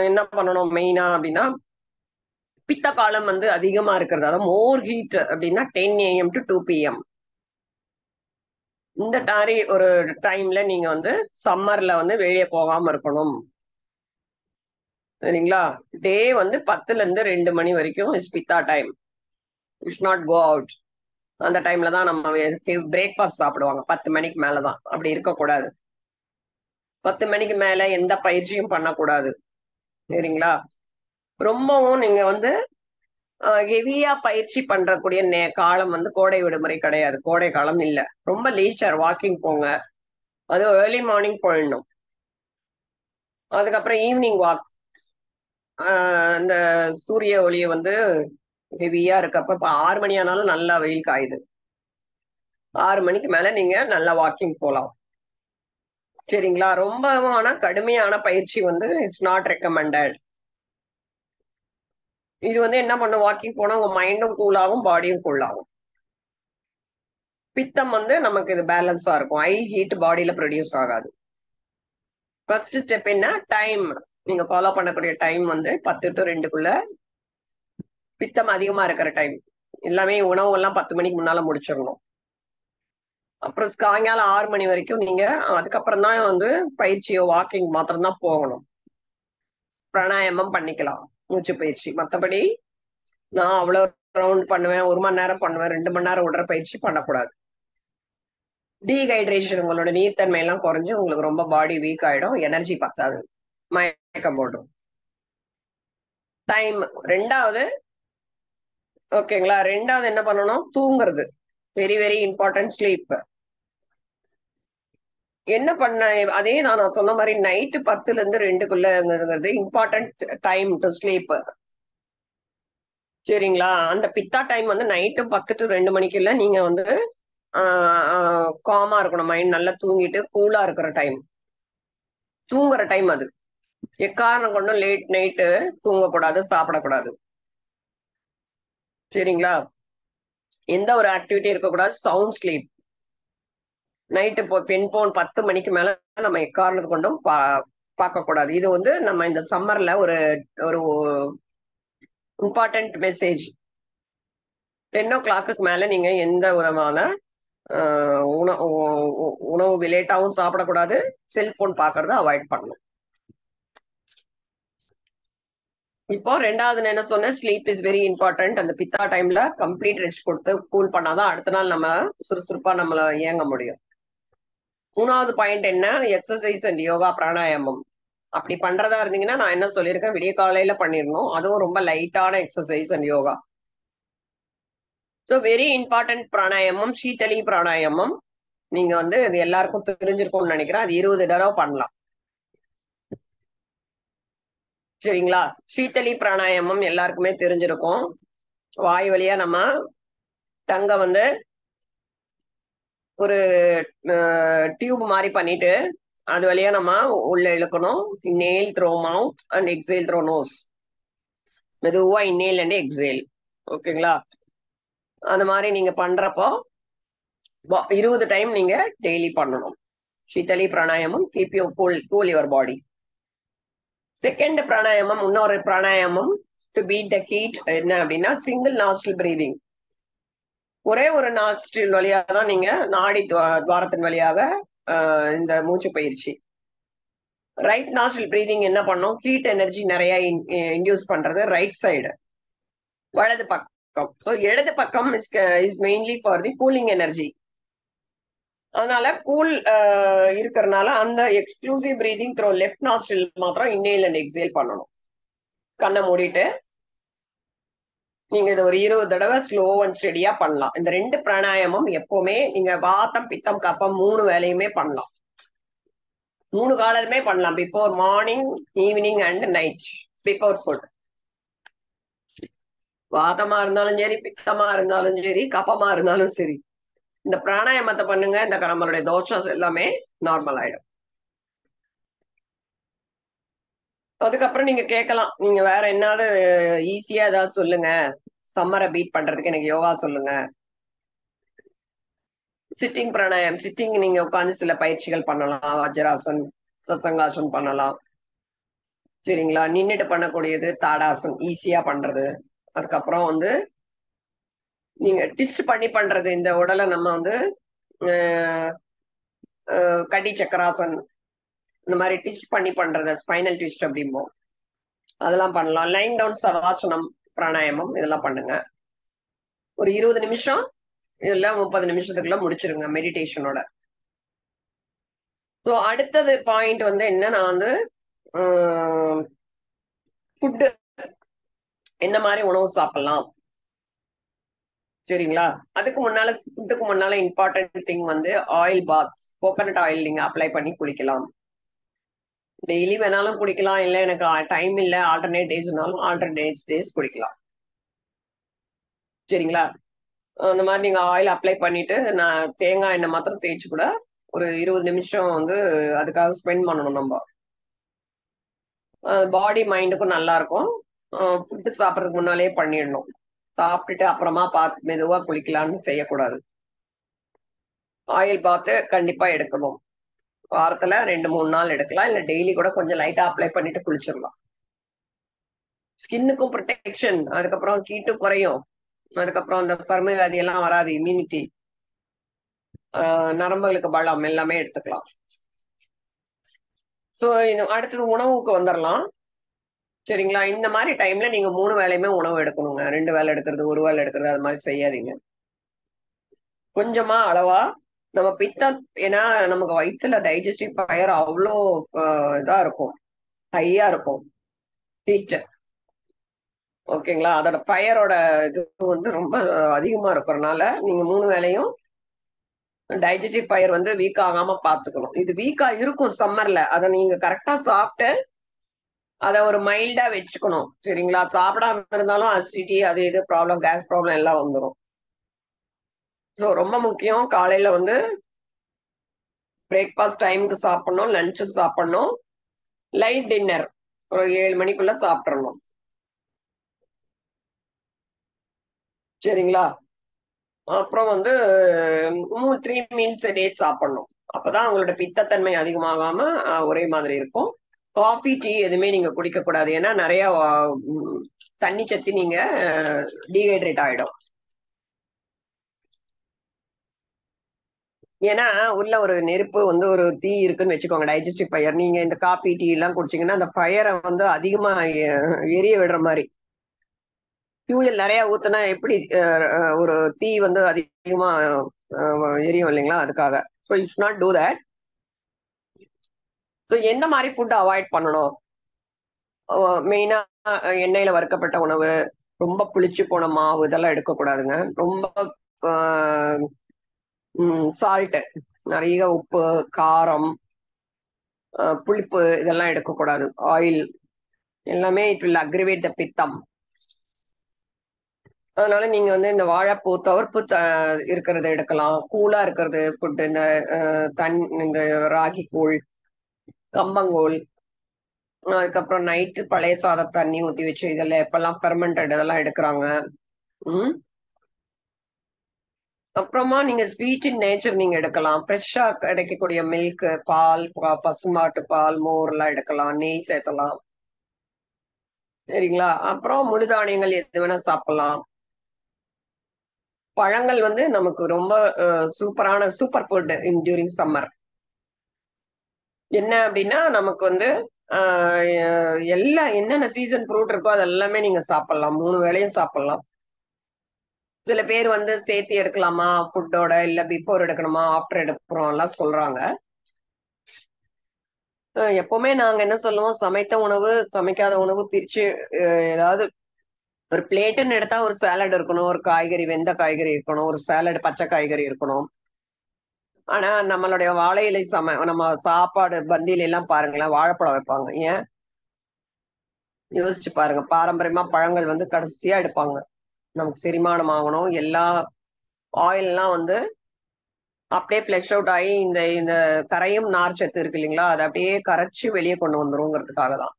என்ன பண்ணணும் மெயினா அப்படின்னா, பித்த காலம் வந்து அதிகமா இருக்கிறது. அதாவது மோர் ஹீட் அப்படின்னா 10 AM to 2 PM. இந்த டாரி ஒரு டைம்ல நீங்க வந்து சம்மர்ல வந்து வெளியே போகாம இருக்கணும். சரிங்களா? டே வந்து 10ல இருந்து 2 மணி வரைக்கும் இஸ் பித்தா time. It's not go out. அந்த டைம்ல தான் நம்ம பிரேக்ஃபாஸ்ட் சாப்பிடுவாங்க. 10 மணிக்கு மேலதான். அப்படி இருக்கக்கூடாது. 10 மணிக்கு மேல எந்த பயிற்சியும் பண்ணக்கூடாது. சரிங்களா? ரொம்பவும் நீங்க வந்து ஹெவியா பயிற்சி பண்றக்கூடிய காலம் வந்து கோடை விடுமுறை கிடையாது. கோடை காலம் இல்ல. ரொம்ப லீஷர் வாக்கிங் போங்க. அது ஏர்லி மார்னிங் போயிடணும். அதுக்கப்புறம் ஈவினிங் வாக். இந்த சூரிய ஒளிய வந்து ஹெவியா இருக்கப்ப இப்ப 6 மணி ஆனாலும் நல்லா வெயில் காயுது. 6 மணிக்கு மேல நீங்க நல்லா வாக்கிங் போலாம். சரிங்களா? ரொம்பவும் ஆனா கடுமையான பயிற்சி வந்து இட்ஸ் நாட் ரெக்கமெண்டட். இது வந்து என்ன பண்ணும் வாக்கிங் போனா உங்க மைண்டும் கூல் ஆகும், பாடியும் கூல் ஆகும். பித்தம் வந்து நமக்கு இது பேலன்ஸா இருக்கும். ஹை ஹீட் பாடியில ப்ரொடியூஸ் ஆகாது. ஃபர்ஸ்ட் ஸ்டெப் என்ன? டைம். நீங்க ஃபாலோ பண்ணக்கூடிய டைம் வந்து 10 to 2க்குள்ள பித்தம் அதிகமா இருக்கிற டைம். எல்லாமே உணவு எல்லாம் 10 மணிக்கு முன்னால முடிச்சிடணும். அப்புறம் சாயங்காலம் 6 மணி வரைக்கும் நீங்க அதுக்கப்புறம் தான் வந்து பயிற்சியோ வாக்கிங் மாத்திரம் தான் போகணும். பிராணாயாமம் பண்ணிக்கலாம். மூச்சு பயிற்சி. மத்தபடி நான் அவ்வளவு ரவுண்ட் பண்ணுவேன், 1 மணி நேரம் பண்ணுவேன், 2 மணி நேரம் உடற்பயிற்சி பண்ணக்கூடாது. டீஹைட்ரேஷன் உங்களோட நீர்த்தன்மை எல்லாம் குறைஞ்சு உங்களுக்கு ரொம்ப பாடி வீக் ஆயிடும், எனர்ஜி பத்தாது, மயக்கம் போடும். டைம் 2வது. ஓகேங்களா? 2வது என்ன பண்ணணும்? தூங்குறது. Very very important sleep. என்ன பண்ண அதே தான் நான் சொன்ன மாதிரி நைட்டு 10ல இருந்து 2க்குள்ளங்கிறது இம்பார்ட்டன்ட் டைம் டு ஸ்லீப். சரிங்களா? அந்த பித்தா டைம் வந்து நைட்டு 10 to 2 மணிக்குள்ள நீங்க வந்து காமா இருக்கணும். மைண்ட் நல்லா தூங்கிட்டு கூலா இருக்கிற டைம். தூங்குற டைம் அது. எக்காரணம் கொண்டும் லேட் நைட்டு தூங்கக்கூடாது, சாப்பிடக்கூடாது. சரிங்களா? எந்த ஒரு ஆக்டிவிட்டி இருக்கக்கூடாது. Sound sleep. நைட்டு இப்போ பெண் 10 மணிக்கு மேல நம்ம எக்காரணத்து கொண்டும் பார்க்க கூடாது. இது வந்து நம்ம இந்த சம்மர்ல ஒரு ஒரு இம்பார்ட்டன்ட் மெசேஜ். 10 o'clock மேல நீங்க எந்த விதமான உணவு லேட்டாவும் சாப்பிடக்கூடாது. செல்போன் பாக்குறத அவாய்ட் பண்ணணும். இப்போ 2வது என்ன சொன்னேன்? Sleep is very important. அந்த பித்தா டைம்ல கம்ப்ளீட் ரெஸ்ட் கொடுத்து கூல் பண்ணாதான் அடுத்த நாள் நம்ம சுறுசுறுப்பா நம்மள இயங்க முடியும். 3வது பாயிண்ட் என்ன? எக்ஸசைஸ் அண்ட் யோகா பிராணாயாமம். அப்படி பண்றதா இருந்தீங்கன்னா நான் என்ன சொல்லியிருக்கேன், விடிய காலையில பண்ணிடணும். அதுவும் ரொம்ப லைட்டான exercise and yoga. So very important பிராணாயாமம் சீத்தளி பிராணாயாமம். நீங்க வந்து இது எல்லாருக்கும் தெரிஞ்சிருக்கும்னு நினைக்கிறேன். அது 20 தடவை பண்ணலாம். சரிங்களா? சீத்தளி பிராணாயாமம் எல்லாருக்குமே தெரிஞ்சிருக்கும். வாய் வழியா நம்ம டங்க வந்து ஒரு டியூப் மாதிரி பண்ணிட்டு அது வழியா நம்ம உள்ள இழுக்கணும். Inhale through mouth and exhale through nose. மெதுவா இன்ஹேல் அண்ட் எக்ஸேல். ஓகேங்களா? அந்த மாதிரி நீங்க பண்றப்போ 20 டைம் நீங்க டெய்லி பண்ணணும். சீத்தளி பிராணாயாமம் keep you cool your body. Second பிராணாயாமம், இன்னொரு பிராணாயாமம் டு பீட் த ஹீட் என்ன அப்படின்னா சிங்கிள் நாஸ்ட்ரில் பிரீதிங். ஒரே ஒரு நாஸ்ட்ரில் வழியாக தான் நீங்க நாடி துவாரத்தின் வழியாக இந்த மூச்சு பயிற்சி. ரைட் நாஸ்ட்ரில் பிரீதிங் என்ன பண்ணும்? ஹீட் எனர்ஜி நிறைய இன்டியூஸ் பண்றது ரைட் சைடு, வலது பக்கம். ஸோ இடது பக்கம் is mainly for the cooling energy. அதனால கூல் இருக்கிறதுனால அந்த exclusive breathing throw left nostril மாத்திரம் இன்ஹேல் அண்ட் எக்ஸேல் பண்ணணும். கண்ணை மூடிட்டு நீங்க இதை ஒரு 20 தடவை ஸ்லோ அண்ட் ஸ்டெடியா பண்ணலாம். இந்த 2 பிராணாயாமம் எப்பவுமே நீங்க வாத்தம் பித்தம் கப்பம் 3 வேலையுமே பண்ணலாம். 3 காலமே பண்ணலாம். Before morning, evening and night, before food. வாதமா இருந்தாலும் சரி, பித்தமா இருந்தாலும் சரி, கப்பமா இருந்தாலும் சரி, இந்த பிராணாயாமத்தை பண்ணுங்க. இந்த நம்மளுடைய தோஷம் எல்லாமே நார்மல் ஆயிடும். அதுக்கப்புறம் நீங்க கேட்கலாம், நீங்க வேற என்னாவது ஈஸியா ஏதாவது சொல்லுங்க, சம்மரை பீட் பண்றதுக்கு எனக்கு யோகா சொல்லுங்க. சிட்டிங் பிராணாயம், சிட்டிங் நீங்க உட்கார்ந்து சில பயிற்சிகள் பண்ணலாம். வஜ்ராசன், சத்சங்காசன் பண்ணலாம். சரிங்களா? நின்னுட்டு பண்ணக்கூடியது தாடாசன், ஈஸியா பண்றது. அதுக்கப்புறம் வந்து நீங்க ட்விஸ்ட் பண்ணி பண்றது. இந்த உடலை நம்ம வந்து கடி சக்கராசன், இந்த மாதிரி ட்விஸ்ட் பண்ணி பண்றது, ஸ்பைனல் ட்விஸ்ட் அப்படிம்போம். அதெல்லாம் பண்ணலாம். லைன் டவுன் சவாசனம், பிராணாயாமம் இதெல்லாம் பண்ணுங்க. ஒரு 20 நிமிஷம் இல்ல 30 நிமிஷத்துக்குள்ள முடிச்சிருங்க மெடிடேஷனோட. ஸோ அடுத்தது பாயிண்ட் வந்து என்ன, நான் வந்து ஃபுட்டு என்ன மாதிரி உணவு சாப்பிடலாம், சரிங்களா? அதுக்கு முன்னால, ஃபுட்டுக்கு முன்னால இம்பார்ட்டன்ட் திங் வந்து ஆயில் பாத். கோகனட் ஆயில் நீங்க அப்ளை பண்ணி குளிக்கலாம். டெய்லி வேணாலும் குடிக்கலாம், இல்ல எனக்கு டைம் இல்ல ஆல்டர்னேட் டேஸ்னாலும் ஆல்டர்னேட் டேஸ் குடிக்கலாம். சரிங்களா? அந்த மாதிரி நீங்க ஆயில் அப்ளை பண்ணிட்டு, நான் தேங்காய் எண்ணெய் மாத்திரம் தேய்ச்சி கூட ஒரு 20 நிமிஷம் வந்து அதுக்காக ஸ்பெண்ட் பண்ணணும் நம்ம. பாடி மைண்டுக்கும் நல்லா இருக்கும். ஃபுட்டு சாப்பிட்றதுக்கு முன்னாலே பண்ணிடணும். சாப்பிட்டுட்டு அப்புறமா பார்த்து மெதுவா குளிக்கலாம்னு செய்யக்கூடாது. ஆயில் பாத்து கண்டிப்பா எடுக்கணும். வாரத்துல 2, 3 நாள் எடுக்கலாம். இல்ல டெய்லி கூட கொஞ்சம் லைட்டா அப்ளை பண்ணிட்டு குளிச்சிடலாம். ஸ்கின்னுக்கும் ப்ரொடெக்ஷன், அதுக்கப்புறம் ஹீட்டும் குறையும். அதுக்கப்புறம் அந்த சரும வியாதி எல்லாம் வராது. இம்யூனிட்டி, நரம்புகளுக்கு பலம் எல்லாமே எடுத்துக்கலாம். சோ இது அடுத்தது உணவுக்கு வந்துடலாம். சரிங்களா? இந்த மாதிரி டைம்ல நீங்க 3 வேளையுமே உணவு எடுக்கணுங்க. 2 வேளை எடுக்கிறது, 1 வேளை எடுக்கிறது அது மாதிரி செய்யாதீங்க. கொஞ்சமா அளவா நம்ம பித்தம், ஏன்னா நமக்கு வயிற்றுல டைஜஸ்டிவ் ஃபயர் அவ்வளோ இதா இருக்கும், ஹையா இருக்கும் ஹீட். ஓகேங்களா? அதோட ஃபயரோட இது வந்து ரொம்ப அதிகமா இருக்கிறதுனால நீங்க 3 வேளையும் டைஜஸ்டிவ் ஃபயர் வந்து வீக் ஆகாம பாத்துக்கணும். இது வீக்கா இருக்கும் சம்மர்ல, அதை நீங்க கரெக்டா சாப்பிட்டு அதை ஒரு மைல்டா வச்சுக்கணும். சரிங்களா? சாப்பிடாம இருந்தாலும் அசிடிட்டி அது இது ப்ராப்ளம், கேஸ் ப்ராப்ளம் எல்லாம் வந்துடும். ஸோ ரொம்ப முக்கியம், காலையில வந்து பிரேக்ஃபாஸ்ட் டைமுக்கு சாப்பிடணும், லஞ்சும் சாப்பிடணும், லைட் டின்னர் ஒரு 7 மணிக்குள்ள சாப்பிட்றணும். சரிங்களா? அப்புறம் வந்து 3 மீல்ஸ் டே சாப்பிடணும். அப்பதான் உங்களோட பித்தத்தன்மை அதிகமாகாம ஒரே மாதிரி இருக்கும். காஃபி, டீ எதுவுமே நீங்க குடிக்க கூடாது. ஏன்னா நிறைய தண்ணி சத்தி நீங்க டீஹைட்ரேட் ஆயிடும். ஏன்னா உள்ள ஒரு நெருப்பு வந்து ஒரு தீ இருக்குன்னு வச்சுக்கோங்க, டைஜஸ்டிவ் ஃபயர். நீங்க இந்த காபி டீ எல்லாம் குடிச்சீங்கன்னா அந்த ஃபயரை வந்து அதிகமா எரிய விடுற மாதிரி. ஃபியூயல் நிறைய ஊத்துனா எப்படி ஒரு தீ வந்து அதிகமா எரியும் இல்லைங்களா? அதுக்காக. So you should not do that. So எந்த மாதிரி ஃபுட் அவாய்ட் பண்ணணும்? மெயினா எண்ணெயில வறுக்கப்பட்ட உணவு, ரொம்ப புளிச்சு போன மாவு இதெல்லாம் எடுக்கக்கூடாதுங்க. ரொம்ப சால்ட், நிறைய உப்பு, காரம், புளிப்பு இதெல்லாம் எடுக்கக்கூடாது. ஆயில் எல்லாமே இட் வில் அக்ரிவேட் த பித்தம். அதனால நீங்க வந்து இந்த வாழைப்பூ, துவர்ப்பு இருக்கிறத எடுக்கலாம். கூலா இருக்கிறது ஃபுட், இந்த இந்த ராகி கூழ், கம்பங்கூழ், அதுக்கப்புறம் நைட்டு பழைய சாதம் தண்ணி ஊத்தி வச்சு இதெல்லாம் எப்பெல்லாம் ஃபெர்மெண்டட் இதெல்லாம் எடுக்கிறாங்க. ம் அப்புறமா நீங்க ஸ்வீட் இன் நேச்சர் நீங்க எடுக்கலாம். ஃப்ரெஷ்ஷா கிடைக்கக்கூடிய மில்க், பால், பசுமாட்டு பால், மோர் எல்லாம் எடுக்கலாம். நெய் சேர்த்தலாம். சரிங்களா? அப்புறம் முழு தானியங்கள் எது வேணா சாப்பிடலாம். பழங்கள் வந்து நமக்கு ரொம்ப சூப்பரான சூப்பர் ஃபுட் இன் டியூரிங் சம்மர். என்ன அப்படின்னா நமக்கு வந்து எல்லா என்னென்ன சீசன் ஃப்ரூட் இருக்கோ அது எல்லாமே நீங்க சாப்பிடலாம். 3 வேளையும் சாப்பிடலாம். சில பேர் வந்து சேர்த்து எடுக்கலாமா ஃபுட்டோட, இல்ல பிஃபோர் எடுக்கணுமா ஆஃப்டர் எடுக்கிறோம் எல்லாம் சொல்றாங்க. எப்பவுமே நாங்க என்ன சொல்லுவோம், சமைத்த உணவு சமைக்காத உணவு பிரிச்சு ஏதாவது ஒரு பிளேட்டுன்னு எடுத்தா ஒரு சாலட் இருக்கணும், ஒரு காய்கறி, வெந்த காய்கறி இருக்கணும், ஒரு சாலட் பச்சை காய்கறி இருக்கணும். ஆனா நம்மளுடைய வாழை இலை நம்ம சாப்பாடு பந்தியில எல்லாம் பாருங்களேன், வாழைப்பழம் வைப்பாங்க. ஏன்? யோசிச்சு பாருங்க. பாரம்பரியமா பழங்கள் வந்து கடைசியா எடுப்பாங்க. நமக்கு செரிமானம் ஆகணும். எல்லா ஆயில்லாம் வந்து அப்படியே ஃபிளஷ் அவுட் ஆகி இந்த இந்த கரையும் நார்ச்சத்து இருக்கு இல்லைங்களா, அதை அப்படியே கரைச்சு வெளியே கொண்டு வந்துருங்கிறதுக்காக தான்.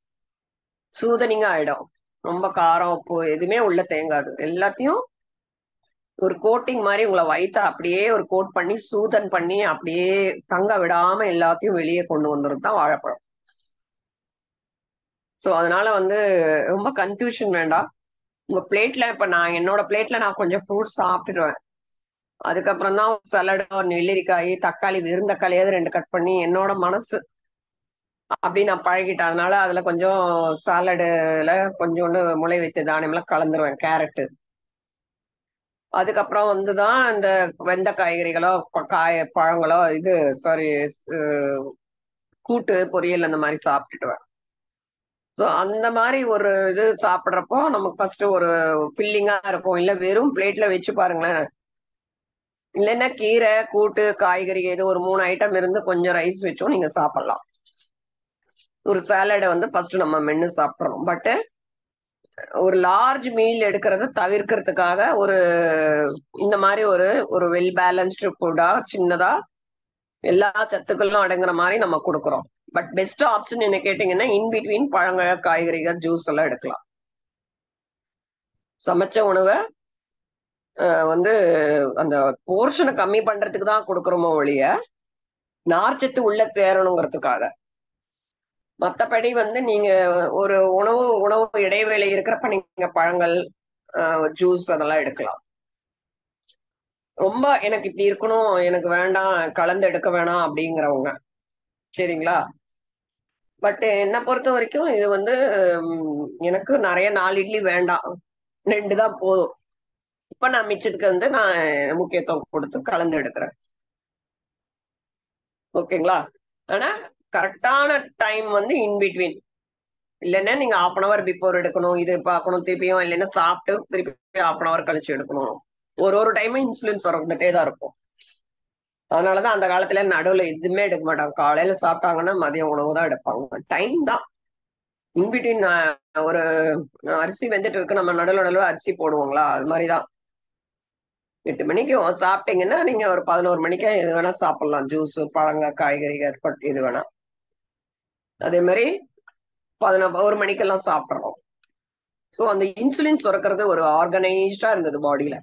சூதனிங்கா ஆயிடும். ரொம்ப காரம் உப்பு எதுவுமே உள்ள தேங்காது. எல்லாத்தையும் ஒரு கோட்டிங் மாதிரி உங்களை வயித்தை அப்படியே ஒரு கோட் பண்ணி சூதன் பண்ணி அப்படியே தங்க விடாம எல்லாத்தையும் வெளியே கொண்டு வந்துடும் தான் வாழைப்பழம். ஸோ அதனால வந்து ரொம்ப கன்ஃபியூஷன் வேண்டாம். உங்க பிளேட்ல இப்ப நான் என்னோட பிளேட்ல நான் கொஞ்சம் ஃப்ரூட்ஸ் சாப்பிட்டுடுவேன். அதுக்கப்புறம் தான் சலாடு, ஒரு நெல்லிக்காய், தக்காளி, வெறும் தக்காளியாவது 2 கட் பண்ணி என்னோட மனசு அப்படி நான் பழகிட்டேன். அதனால அதுல கொஞ்சம் சாலடுல கொஞ்சோண்டு முளை வைத்த தானியம்லாம் கலந்துருவேன், கேரட்டு. அதுக்கப்புறம் வந்துதான் இந்த வெந்த காய்கறிகளோ பழங்களோ இது சாரி கூட்டு பொரியல் அந்த மாதிரி சாப்பிட்டுட்டுவேன். ஸோ அந்த மாதிரி ஒரு இது சாப்பிட்றப்போ நமக்கு ஃபர்ஸ்ட் ஒரு ஃபில்லிங்கா இருக்கும். இல்ல வெறும் பிளேட்ல வச்சு பாருங்களேன். இல்லைன்னா கீரை கூட்டு காய்கறி ஏதோ ஒரு 3 ஐட்டம் இருந்து கொஞ்சம் ரைஸ் வச்சும் நீங்க சாப்பிடலாம். ஒரு சாலடை வந்து ஃபர்ஸ்ட் நம்ம மென்னு சாப்பிட்றோம். பட் ஒரு லார்ஜ் மீல் எடுக்கிறத தவிர்க்கிறதுக்காக ஒரு இந்த மாதிரி ஒரு ஒரு வெல் பேலன்ஸ்டு ஃபுட்டா சின்னதா எல்லா சத்துக்களும் அடங்குற மாதிரி நம்ம கொடுக்குறோம். பட் பெஸ்ட் ஆப்ஷன் என்ன கேட்டீங்கன்னா இன் பிட்வீன் பழங்கள், காய்கறிகள், ஜூஸ் எல்லாம் எடுக்கலாம். சமைச்ச உணவை வந்து அந்த போர்ஷனை கம்மி பண்றதுக்கு தான் கொடுக்குறோமோ ஒழிய நார்ச்சத்து உள்ள சேரணுங்கிறதுக்காக. மத்தபடி வந்து நீங்க ஒரு உணவு உணவு இடைவேளை இருக்கிறப்ப நீங்க பழங்கள், ஜூஸ் அதெல்லாம் எடுக்கலாம். ரொம்ப எனக்கு இப்படி இருக்கணும், எனக்கு வேண்டாம், கலந்து எடுக்க வேணாம் அப்படிங்கிறவங்க சரிங்களா. பட் என்ன பொறுத்த வரைக்கும் இது வந்து எனக்கு நிறைய 4 இட்லி வேண்டாம், 2 தான் போதும். இப்ப நான் மிச்சத்துக்கு வந்து நான் முக்கியத்துவம் கொடுத்து கலந்து எடுக்கிறேன். ஓகேங்களா. ஆனா கரெக்டான டைம் வந்து இன் பிட்வீன். இல்லைன்னா நீங்க 1/2 பிஃபோர் எடுக்கணும், இது பார்க்கணும் திருப்பியும், இல்லைன்னா சாப்பிட்டு திருப்பி 1/2 கழிச்சு எடுக்கணும். ஒரு டைமும் இன்சுலின் சுரந்துட்டே தான் இருக்கும். அதனாலதான் அந்த காலத்துல நடுவுல எதுவுமே எடுக்க மாட்டாங்க. காலையில சாப்பிட்டாங்கன்னா மதியம் உணவு தான் எடுப்பாங்க. டைம் தான் இன்பிட்வீன். ஒரு அரிசி வெந்துட்டு இருக்கு, நம்ம நடுவுல அரிசி போடுவோங்களா, அது மாதிரிதான். 8 மணிக்கு சாப்பிட்டீங்கன்னா நீங்க ஒரு 11 மணிக்கு எது வேணா சாப்பிடலாம். ஜூஸ், பழங்க, காய்கறிகள் இது வேணா. அதே மாதிரி 1 மணிக்கெல்லாம் சாப்பிடணும். ஸோ அந்த இன்சுலின் சுரக்கிறது ஒரு ஆர்கனைஸ்டா இருந்தது பாடியில.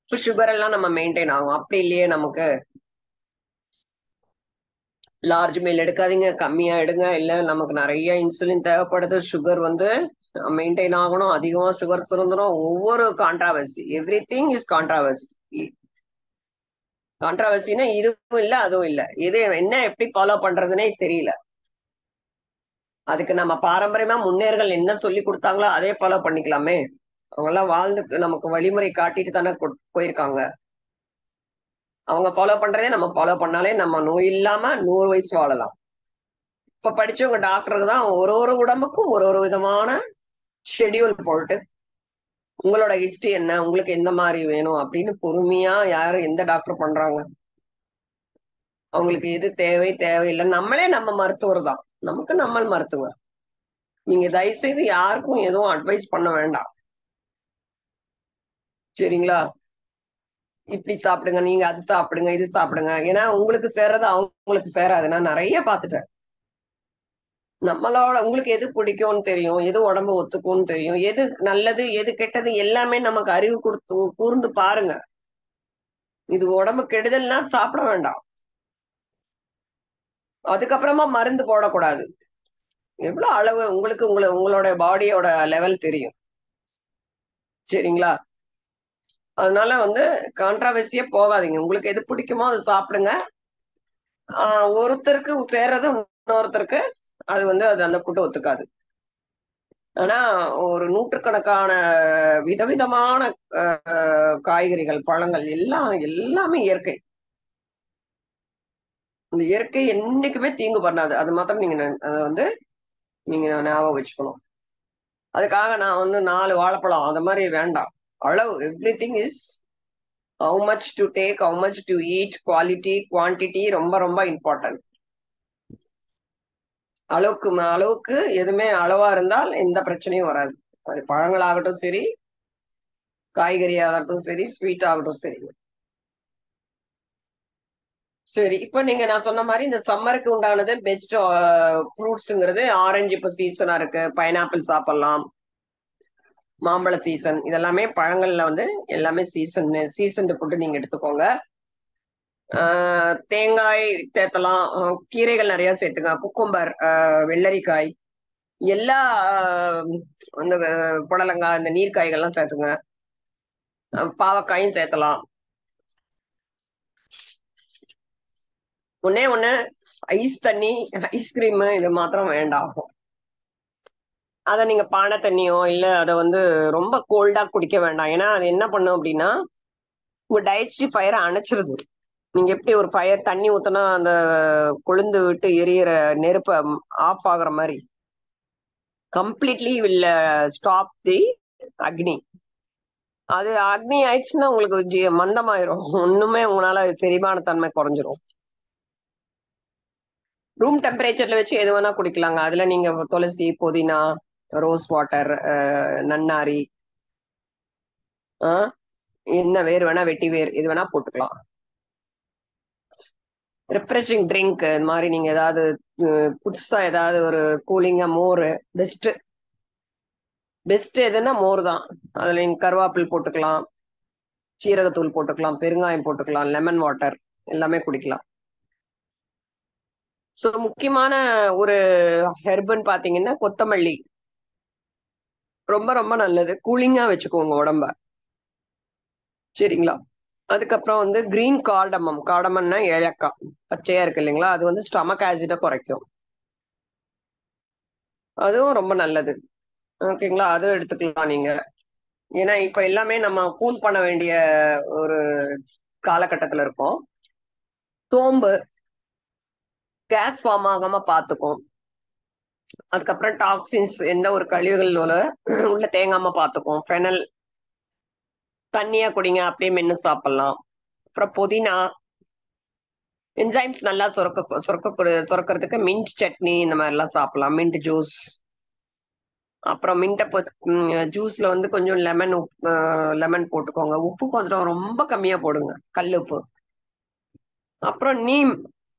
இப்போ சுகர் எல்லாம் நம்ம மெயின்டைன் ஆகும். அப்படி இல்லையே, நமக்கு லார்ஜ் மீல் எடுக்காதீங்க, கம்மியா எடுங்க. இல்ல நமக்கு நிறைய இன்சுலின் தேவைப்படுது, சுகர் வந்து மெயின்டைன் ஆகணும், அதிகமா சுகர் சுரந்துரும். ஒவ்வொரு controversy, everything is controversy. கான்ட்ராவர்சினா இதுவும் இல்ல அதுவும் இல்ல, இது என்ன எப்படி ஃபாலோ பண்றதுன்னே தெரியல. அதுக்கு நம்ம பாரம்பரியமா முன்னேறுகள் என்ன சொல்லி கொடுத்தாங்களோ அதே ஃபாலோ பண்ணிக்கலாமே. அவங்க எல்லாம் வாழ்ந்து நமக்கு வழிமுறை காட்டிட்டு தானே போயிருக்காங்க. அவங்க ஃபாலோ பண்றதே நம்ம ஃபாலோ பண்ணாலே நம்ம நோய் இல்லாம 100 வயசு வாழலாம். இப்ப படிச்சவங்க டாக்டருக்கு தான் ஒரு ஒரு உடம்புக்கும் ஒரு ஒரு விதமான ஷெட்யூல் போட்டு உங்களோட ஹிஸ்டரி என்ன, உங்களுக்கு எந்த மாதிரி வேணும் அப்படின்னு பொறுமையா யாரும் எந்த டாக்டர் பண்றாங்க. அவங்களுக்கு எது தேவை தேவையில்லை, நம்மளே நம்ம மருத்துவர் தான். நமக்கு நம்ம மருத்துவர். நீங்க தயவு செய்து யாருக்கும் எதுவும் அட்வைஸ் பண்ண வேண்டாம், சரிங்களா. இப்படி சாப்பிடுங்க, நீங்க அது சாப்பிடுங்க, இது சாப்பிடுங்க. ஏன்னா உங்களுக்கு சேர்றது அவங்களுக்கு சேராது. நான் நிறைய பார்த்துட்டேன். நம்மளோட உங்களுக்கு எது பிடிக்கும்னு தெரியும், எது உடம்பு ஒத்துக்கும்னு தெரியும், எது நல்லது எது கெட்டது எல்லாமே நமக்கு அறிவு கொடுத்து கூர்ந்து பாருங்க. இது உடம்பு கெடுதல்னா சாப்பிட வேண்டாம். அதுக்கப்புறமா மருந்து போடக்கூடாது. எவ்வளவு அளவு உங்களுக்கு உங்களோட பாடியோட லெவல் தெரியும், சரிங்களா. அதனால வந்து கான்ட்ராவர்சியே போகாதீங்க. உங்களுக்கு எது பிடிக்குமோ அதை சாப்பிடுங்க. ஒருத்தருக்கு சேர்றது இன்னொருத்தருக்கு அது வந்து அது அந்த ஃபுட்டு ஒத்துக்காது. ஆனா ஒரு நூற்றுக்கணக்கான விதவிதமான காய்கறிகள், பழங்கள் எல்லாம் எல்லாமே இயற்கை. இந்த இயற்கை என்னைக்குமே தீங்கு பண்ணாது. அது மாத்திரம் நீங்க அதை வந்து நீங்க ஞாபகம் வச்சுக்கணும். அதுக்காக நான் வந்து 4 வாழைப்பழம் அந்த மாதிரி வேண்டாம். அளவு, every thing is how much to take, how much to eat, quality quantity ரொம்ப ரொம்ப இம்பார்ட்டன்ட். அளவுக்கு எதுவுமே அளவா இருந்தால் எந்த பிரச்சனையும் வராது. அது பழங்களாகட்டும் சரி, காய்கறி ஆகட்டும் சரி, ஸ்வீட் ஆகட்டும் சரி. சரி, இப்ப நீங்க நான் சொன்ன மாதிரி இந்த சம்மருக்கு உண்டானது பெஸ்ட் ஃப்ரூட்ஸ்ங்கிறது ஆரஞ்சு இப்ப சீசனா இருக்கு, பைனாப்பிள் சாப்பிடலாம், மாம்பழ சீசன், இதெல்லாமே பழங்கள்ல வந்து எல்லாமே சீசன் ஃபுட்டு நீங்க எடுத்துக்கோங்க. தேங்காய் சேர்த்தலாம், கீரைகள் நிறைய சேர்த்துங்க, குக்கும்பர், வெள்ளரிக்காய், எல்லா இந்த புடலங்காய், இந்த நீர்க்காய்கள்லாம் சேர்த்துங்க, பாவக்காயும் சேர்த்தலாம். ஒண்ணே ஒண்ணு, ஐஸ் தண்ணி, ஐஸ்கிரீம் இது மாத்திரம் வேண்டாம். அத நீங்க பானை தண்ணியோ இல்ல அத வந்து ரொம்ப கோல்டா குடிக்க வேண்டாம். ஏன்னா அது என்ன பண்ணும் அப்படின்னா உங்க டைஜஸ்டிவ் ஃபயரை அணைச்சிருது. நீங்க எப்படி ஒரு ஃபயர் தண்ணி ஊத்துனா அந்த கொழுந்து விட்டு எரியற நெருப்ப ஆஃப் ஆகுற மாதிரி கம்ப்ளீட்லி வில் ஸ்டாப் தி அக்னி. அது அக்னி ஆயிடுச்சுன்னா உங்களுக்கு மந்தமாயிரும், ஒண்ணுமே உங்களால செரிமான தன்மை குறைஞ்சிரும். ரூம் டெம்பரேச்சர்ல வச்சு எது வேணா குடிக்கலாங்க. அதுல நீங்க துளசி, புதினா, ரோஸ் வாட்டர், நன்னாரி, என்ன வேர் வேணா, வெட்டி வேர் எது வேணா போட்டுக்கலாம். ரிஃப்ரெஷிங் ட்ரிங்க் இந்த மாதிரி நீங்க ஏதாவது புதுசா ஏதாவது ஒரு கூலிங்கா மோர் பெஸ்ட். பெஸ்ட் எதுன்னா மோர் தான். அதுல நீங்க கருவேப்பில் போட்டுக்கலாம், சீரகத்தூள் போட்டுக்கலாம், பெருங்காயம் போட்டுக்கலாம், லெமன் வாட்டர் எல்லாமே குடிக்கலாம். ஸோ முக்கியமான ஒரு ஹெர்புன்னு பாத்தீங்கன்னா கொத்தமல்லி, ரொம்ப ரொம்ப நல்லது, கூலிங்கா வச்சுக்கோங்க உடம்ப. சரிங்களா? அதுக்கப்புறம் வந்து கிரீன் கார்டமம், கார்டமம்னா ஏலக்காய், பச்சையா இருக்கு இல்லைங்களா, அது வந்து ஸ்டமக் ஆசிட குறைக்கும், அதுவும் ரொம்ப நல்லது. ஓகேங்களா? அதுவும் எடுத்துக்கலாம் நீங்க. ஏன்னா இப்ப எல்லாமே நம்ம கூல் பண்ண வேண்டிய ஒரு காலகட்டத்துல இருக்கோம். சோம்பு கேஸ் ஃபார்ம் ஆகாம பாத்துக்கும். அதுக்கப்புறம் டாக்ஸின்ஸ் எந்த ஒரு கழிவுகள் உள்ள தேங்காம பாத்துக்கும். ஃபெனல் தண்ணியா குடிங்க, அப்படியே மென்னு சாப்பிடலாம். அப்புறம் புதினா என்சைம்ஸ் நல்லா சுரக்கிறதுக்கு மின்ட் சட்னி இந்த மாதிரி எல்லாம் சாப்பிடலாம், மின்ட் ஜூஸ். அப்புறம் மின்ட்ட ஜூஸ்ல வந்து கொஞ்சம் லெமன் போட்டுக்கோங்க, உப்பு கொஞ்சம் ரொம்ப கம்மியா போடுங்க, கல் உப்பு. அப்புறம் நீம்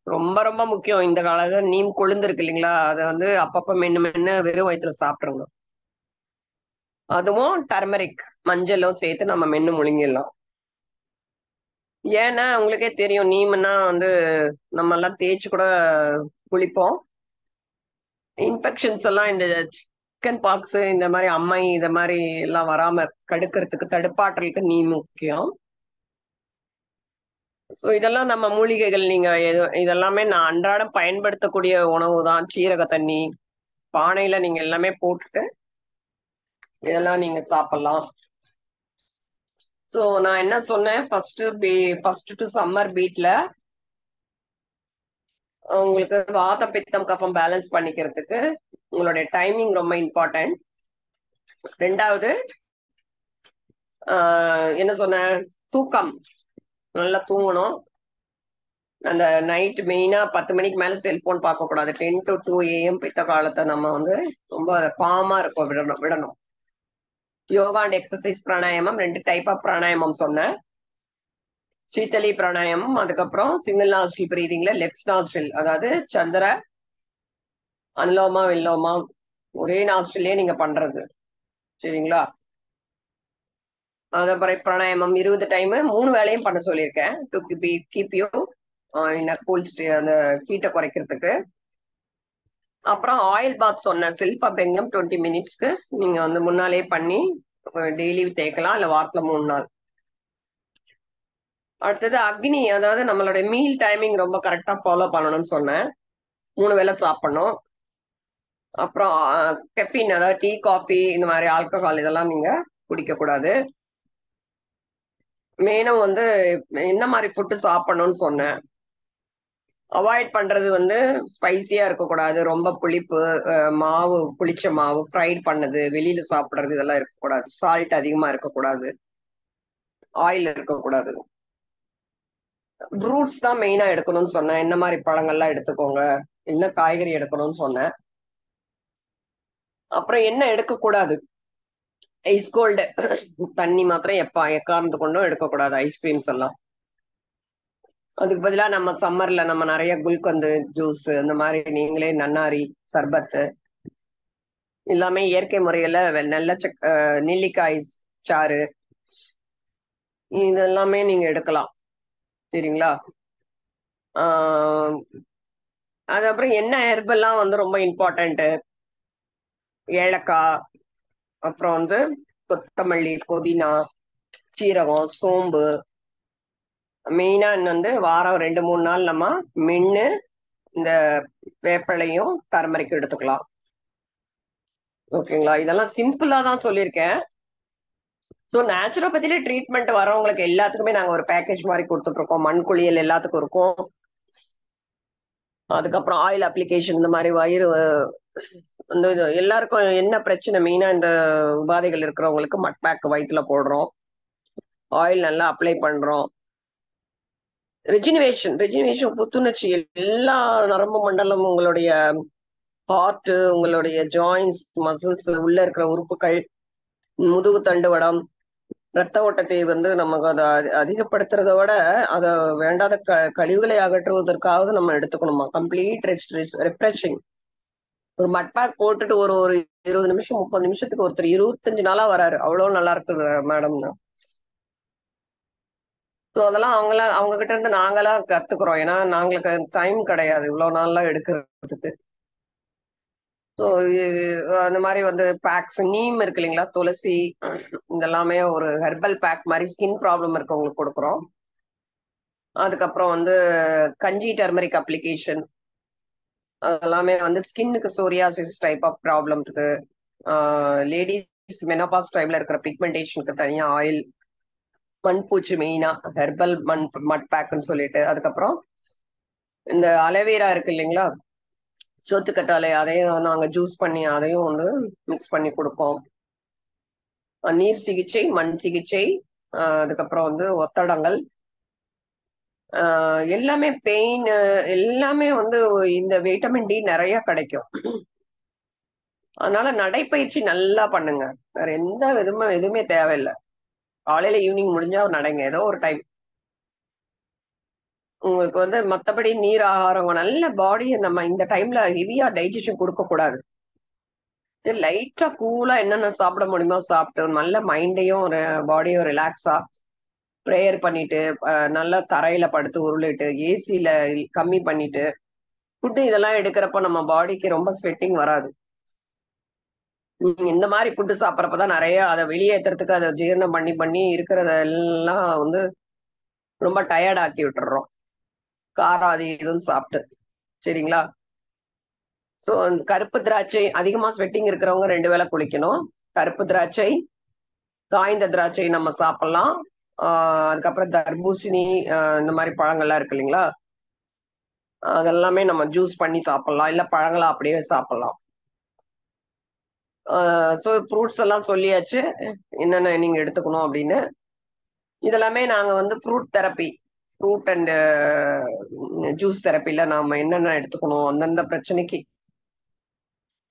ரொம்ப ரொம்ப முக்கியம் இந்த காலத்துல. நீம் கொழுந்து இருக்கு இல்லைங்களா, அதை வந்து அப்பப்ப மென்னு மென்னு வெறும் வயிற்றுல சாப்பிட்டுருங்க. அதுவும் டர்மரிக் மஞ்சளும் சேர்த்து நம்ம மென்னு முழுங்கிடலாம். ஏன்னா உங்களுக்கே தெரியும், நீம்னா வந்து நம்ம எல்லாம் தேய்ச்சி கூட குளிப்போம். இன்ஃபெக்ஷன்ஸ் எல்லாம் இந்த சிக்கன் பாக்ஸ் இந்த மாதிரி அம்மை இந்த மாதிரி எல்லாம் வராம தடுக்கிறதுக்கு, தடுப்பாற்றலுக்கு நீம் முக்கியம். சோ இதெல்லாம் நம்ம மூலிகைகள். நீங்க இதெல்லாமே நான் அன்றாடம் பயன்படுத்தக்கூடிய உணவு தான். சீரக தண்ணி பானையில நீங்க எல்லாமே போட்டுட்டு இதெல்லாம் நீங்க சாப்பிடலாம். சோ நான் என்ன சொன்னேன், ஃபர்ஸ்ட் டு சம்மர் பீட்ல உங்களுக்கு வாத பித்தம் கஃபம் பேலன்ஸ் பண்ணிக்கிறதுக்கு உங்களுடைய டைமிங் ரொம்ப இம்பார்ட்டன்ட். ரெண்டாவது என்ன சொன்ன, தூக்கம், நல்லா தூங்கணும். அந்த நைட் மெயினா 10 மணிக்கு மேல செல்போன் பார்க்க கூடாது. 10 to 2 AM பித்த காலத்தை நம்ம வந்து ரொம்ப காமா இருக்கும், விடணும். யோகா அண்ட் எக்ஸசைஸ் பிராணாயாமம், 2 டைப் ஆஃப் பிராணாயாமம் சொன்னேன். சீத்தலி பிராணாயாமம், அதுக்கப்புறம் சிங்கிள் நாஸ்டில் பிரீதிங்ல லெஃப்ட் நாஸ்டில், அதாவது சந்திர அனுலோமா வில்லோமா ஒரே நாஸ்டிலே நீங்க பண்றது. சரிங்களா? அத பிராணாயாமம் 20 டைம் 3 வேளையும் பண்ண சொல்லியிருக்கேன். To keep you in cool அந்த ஹீட்டை குறைக்கிறதுக்கு. அப்புறம் ஆயில் பாத் சொன்னேன், சில்பபெங்கம் 20 மினிட்ஸ்க்கு நீங்க வந்து முன்னாலே பண்ணி டெய்லி தேய்க்கலாம், இல்ல வாரத்துல 3 நாள். அடுத்தது அக்னி, அதாவது நம்மளுடைய மீல் டைமிங் ரொம்ப கரெக்டா ஃபாலோ பண்ணணும்னு சொன்னேன். 3 வேளை சாப்பிடணும். அப்புறம் கெஃபின், அதாவது டீ, காஃபி இந்த மாதிரி ஆல்கஹால் இதெல்லாம் நீங்க குடிக்க கூடாது. மெயினும் வந்து என்ன மாதிரி ஃபுட்டு சாப்பிடணும்னு சொன்னேன். அவாய்ட் பண்றது வந்து ஸ்பைசியா இருக்கக்கூடாது, ரொம்ப புளிப்பு, மாவு, புளிச்ச மாவு, ஃப்ரைட் பண்ணது, வெளியில சாப்பிடுறது இதெல்லாம் இருக்கக்கூடாது. சால்ட் அதிகமா இருக்கக்கூடாது, ஆயில் இருக்கக்கூடாது. ஃப்ரூட்ஸ் தான் மெயினா எடுக்கணும்னு சொன்னேன். என்ன மாதிரி பழங்கள்லாம் எடுத்துக்கோங்க, என்ன காய்கறி எடுக்கணும்னு சொன்னேன். அப்புறம் என்ன எடுக்கக்கூடாது, ஐஸ் கோல்டு தண்ணி மாத்திரம் எக்காரணத்து கொண்டும் எடுக்கக்கூடாது, ஐஸ்கிரீம்ஸ் எல்லாம். அதுக்கு பதிலா நம்ம சம்மர்ல நம்ம நிறைய குல்கந்து ஜூஸ் இந்த மாதிரி நீங்களே நன்னாரி சர்பத்து எல்லாமே இயற்கை முறையில நல்ல நெல்லிக்காய் சாறு இதெல்லாமே நீங்க எடுக்கலாம். சரிங்களா? ஆஹ் அதுக்கப்புறம் என்ன ஹெர்பெல்லாம் வந்து ரொம்ப இம்பார்ட்டன்ட், ஏலக்காய், அப்புறம் வந்து கொத்தமல்லி, புதினா, சீரகம், சோம்பு. மெயினா வந்து வாரம் 2-3 நாள் நம்ம மென்னு இந்த வேப்பிலையும் டர்மரிக்கும் எடுத்துக்கலாம். ஓகேங்களா? இதெல்லாம் சிம்பிளா தான் சொல்லியிருக்கேன். ஸோ நேச்சுரோபதியில ட்ரீட்மெண்ட் வரவங்களுக்கு எல்லாத்துக்குமே நாங்க ஒரு பேக்கேஜ் மாதிரி கொடுத்துட்டு இருக்கோம். மண் குளியல் எல்லாத்துக்கும் இருக்கும். அதுக்கப்புறம் ஆயில் அப்ளிகேஷன் இந்த மாதிரி வயிறு இந்த எல்லாருக்கும் என்ன பிரச்சனை மெயினா இந்த உபாதைகள் இருக்கிறவங்களுக்கு மட் பேக் வயிற்றுல போடுறோம். ஆயில் நல்லா அப்ளை பண்றோம். ரெஜினிவேஷன் புத்துணர்ச்சி எல்லா நரம்பு மண்டலம், உங்களுடைய ஹார்ட், உங்களுடைய ஜாயின்ஸ், மசில்ஸ், உள்ள இருக்கிற உறுப்புகள், முதுகு தண்டுவடம், ரத்த ஓட்டத்தை வந்து நமக்கு அதை அதிகப்படுத்துறத விட அதை வேண்டாத கழிவுகளை அகற்றுவதற்காக நம்ம எடுத்துக்கணுமா. Complete refreshing. ஒரு மட் பேக் போட்டுட்டு ஒரு ஒரு 20 நிமிஷம் 30 நிமிஷத்துக்கு ஒருத்தர் 25 நாளா வராரு. அவ்வளவு நல்லா இருக்கு மேடம். ஸோ அதெல்லாம் அவங்க கிட்ட இருந்து நாங்களாம் கத்துக்கிறோம். ஏன்னா நாங்களுக்கு டைம் கிடையாது இவ்வளவு நாள்லாம் எடுக்கிறதுக்கு. ஸோ அந்த மாதிரி வந்து பேக்ஸ், நீம் இருக்கு இல்லைங்களா, துளசி, இதெல்லாமே ஒரு ஹெர்பல் பேக் மாதிரி ஸ்கின் ப்ராப்ளம் இருக்கவங்களுக்கு கொடுக்குறோம். அதுக்கப்புறம் வந்து கஞ்சி டர்மரிக் அப்ளிகேஷன், அதெல்லாமே வந்து ஸ்கின்னுக்கு சோரியாசிஸ் டைப் ஆஃப் ப்ராப்ளம்ஸுக்கு, லேடிஸ் மெனோபாஸ் டைம்ல இருக்கிற பிக்மெண்டேஷனுக்கு தனியா ஆயில், மண்பூச்சி மெயினா ஹெர்பல் மட் பேக்னு சொல்லிட்டு, அதுக்கப்புறம் இந்த அலோவேரா இருக்கு இல்லைங்களா, சோத்துக்கற்றாழை, அதையும் நாங்க ஜூஸ் பண்ணி அதையும் வந்து மிக்ஸ் பண்ணி கொடுப்போம். நீர் சிகிச்சை, மண் சிகிச்சை, அதுக்கப்புறம் வந்து ஒத்தடங்கள், எல்லாமே பெயின், எல்லாமே வந்து இந்த விட்டமின் டி நிறைய கிடைக்கும். அதனால நடைப்பயிற்சி நல்லா பண்ணுங்க. வேற எந்த எதுவுமே தேவையில்லை. காலையில ஈவினிங் முடிஞ்சா நடங்க ஏதோ ஒரு டைம். உங்களுக்கு வந்து மத்தபடி நீர் ஆகாரம், நல்ல பாடியை நம்ம இந்த டைம்ல ஹெவியா டைஜஷன் கொடுக்க கூடாது. லைட்டா கூலா என்னென்ன சாப்பிட முடியுமோ சாப்பிட்டு நல்ல மைண்டையும் பாடியும் ரிலாக்ஸா ப்ரேயர் பண்ணிட்டு, நல்லா தரையில படுத்து உருளிட்டு, ஏசியில கம்மி பண்ணிட்டு, ஃபுட்டு இதெல்லாம் எடுக்கிறப்ப நம்ம பாடிக்கு ரொம்ப ஸ்வெட்டிங் வராது. நீங்க இந்த மாதிரி ஃபுட்டு சாப்பிட்றப்பதான் நிறைய அதை வெளியேற்றுறதுக்கு அதை ஜீரணம் பண்ணி பண்ணி இருக்கிறதெல்லாம் வந்து ரொம்ப டயர்ட் ஆக்கி விட்டுறோம். காரம் அது இதுன்னு சாப்பிட்டு. சரிங்களா? ஸோ அந்த கருப்பு திராட்சை, அதிகமா ஸ்வெட்டிங் இருக்கிறவங்க 2 வேளை குளிக்கணும். கருப்பு திராட்சை, காய்ந்த திராட்சை நம்ம சாப்பிடலாம். அதுக்கப்புறம் தர்பூசணி, இந்த மாதிரி பழங்கள்லாம் இருக்கு இல்லைங்களா, அதெல்லாமே நம்ம ஜூஸ் பண்ணி சாப்பிடலாம், இல்ல பழங்களா அப்படியே சாப்பிடலாம். ஸோ ஃப்ரூட்ஸ் எல்லாம் சொல்லியாச்சு என்னென்ன நீங்க எடுத்துக்கணும் அப்படின்னு. இதெல்லாமே நாங்க வந்து ஃப்ரூட் அண்ட் ஜூஸ் தெரப்பில நாம என்னென்ன எடுத்துக்கணும் அந்தந்த பிரச்சனைக்கு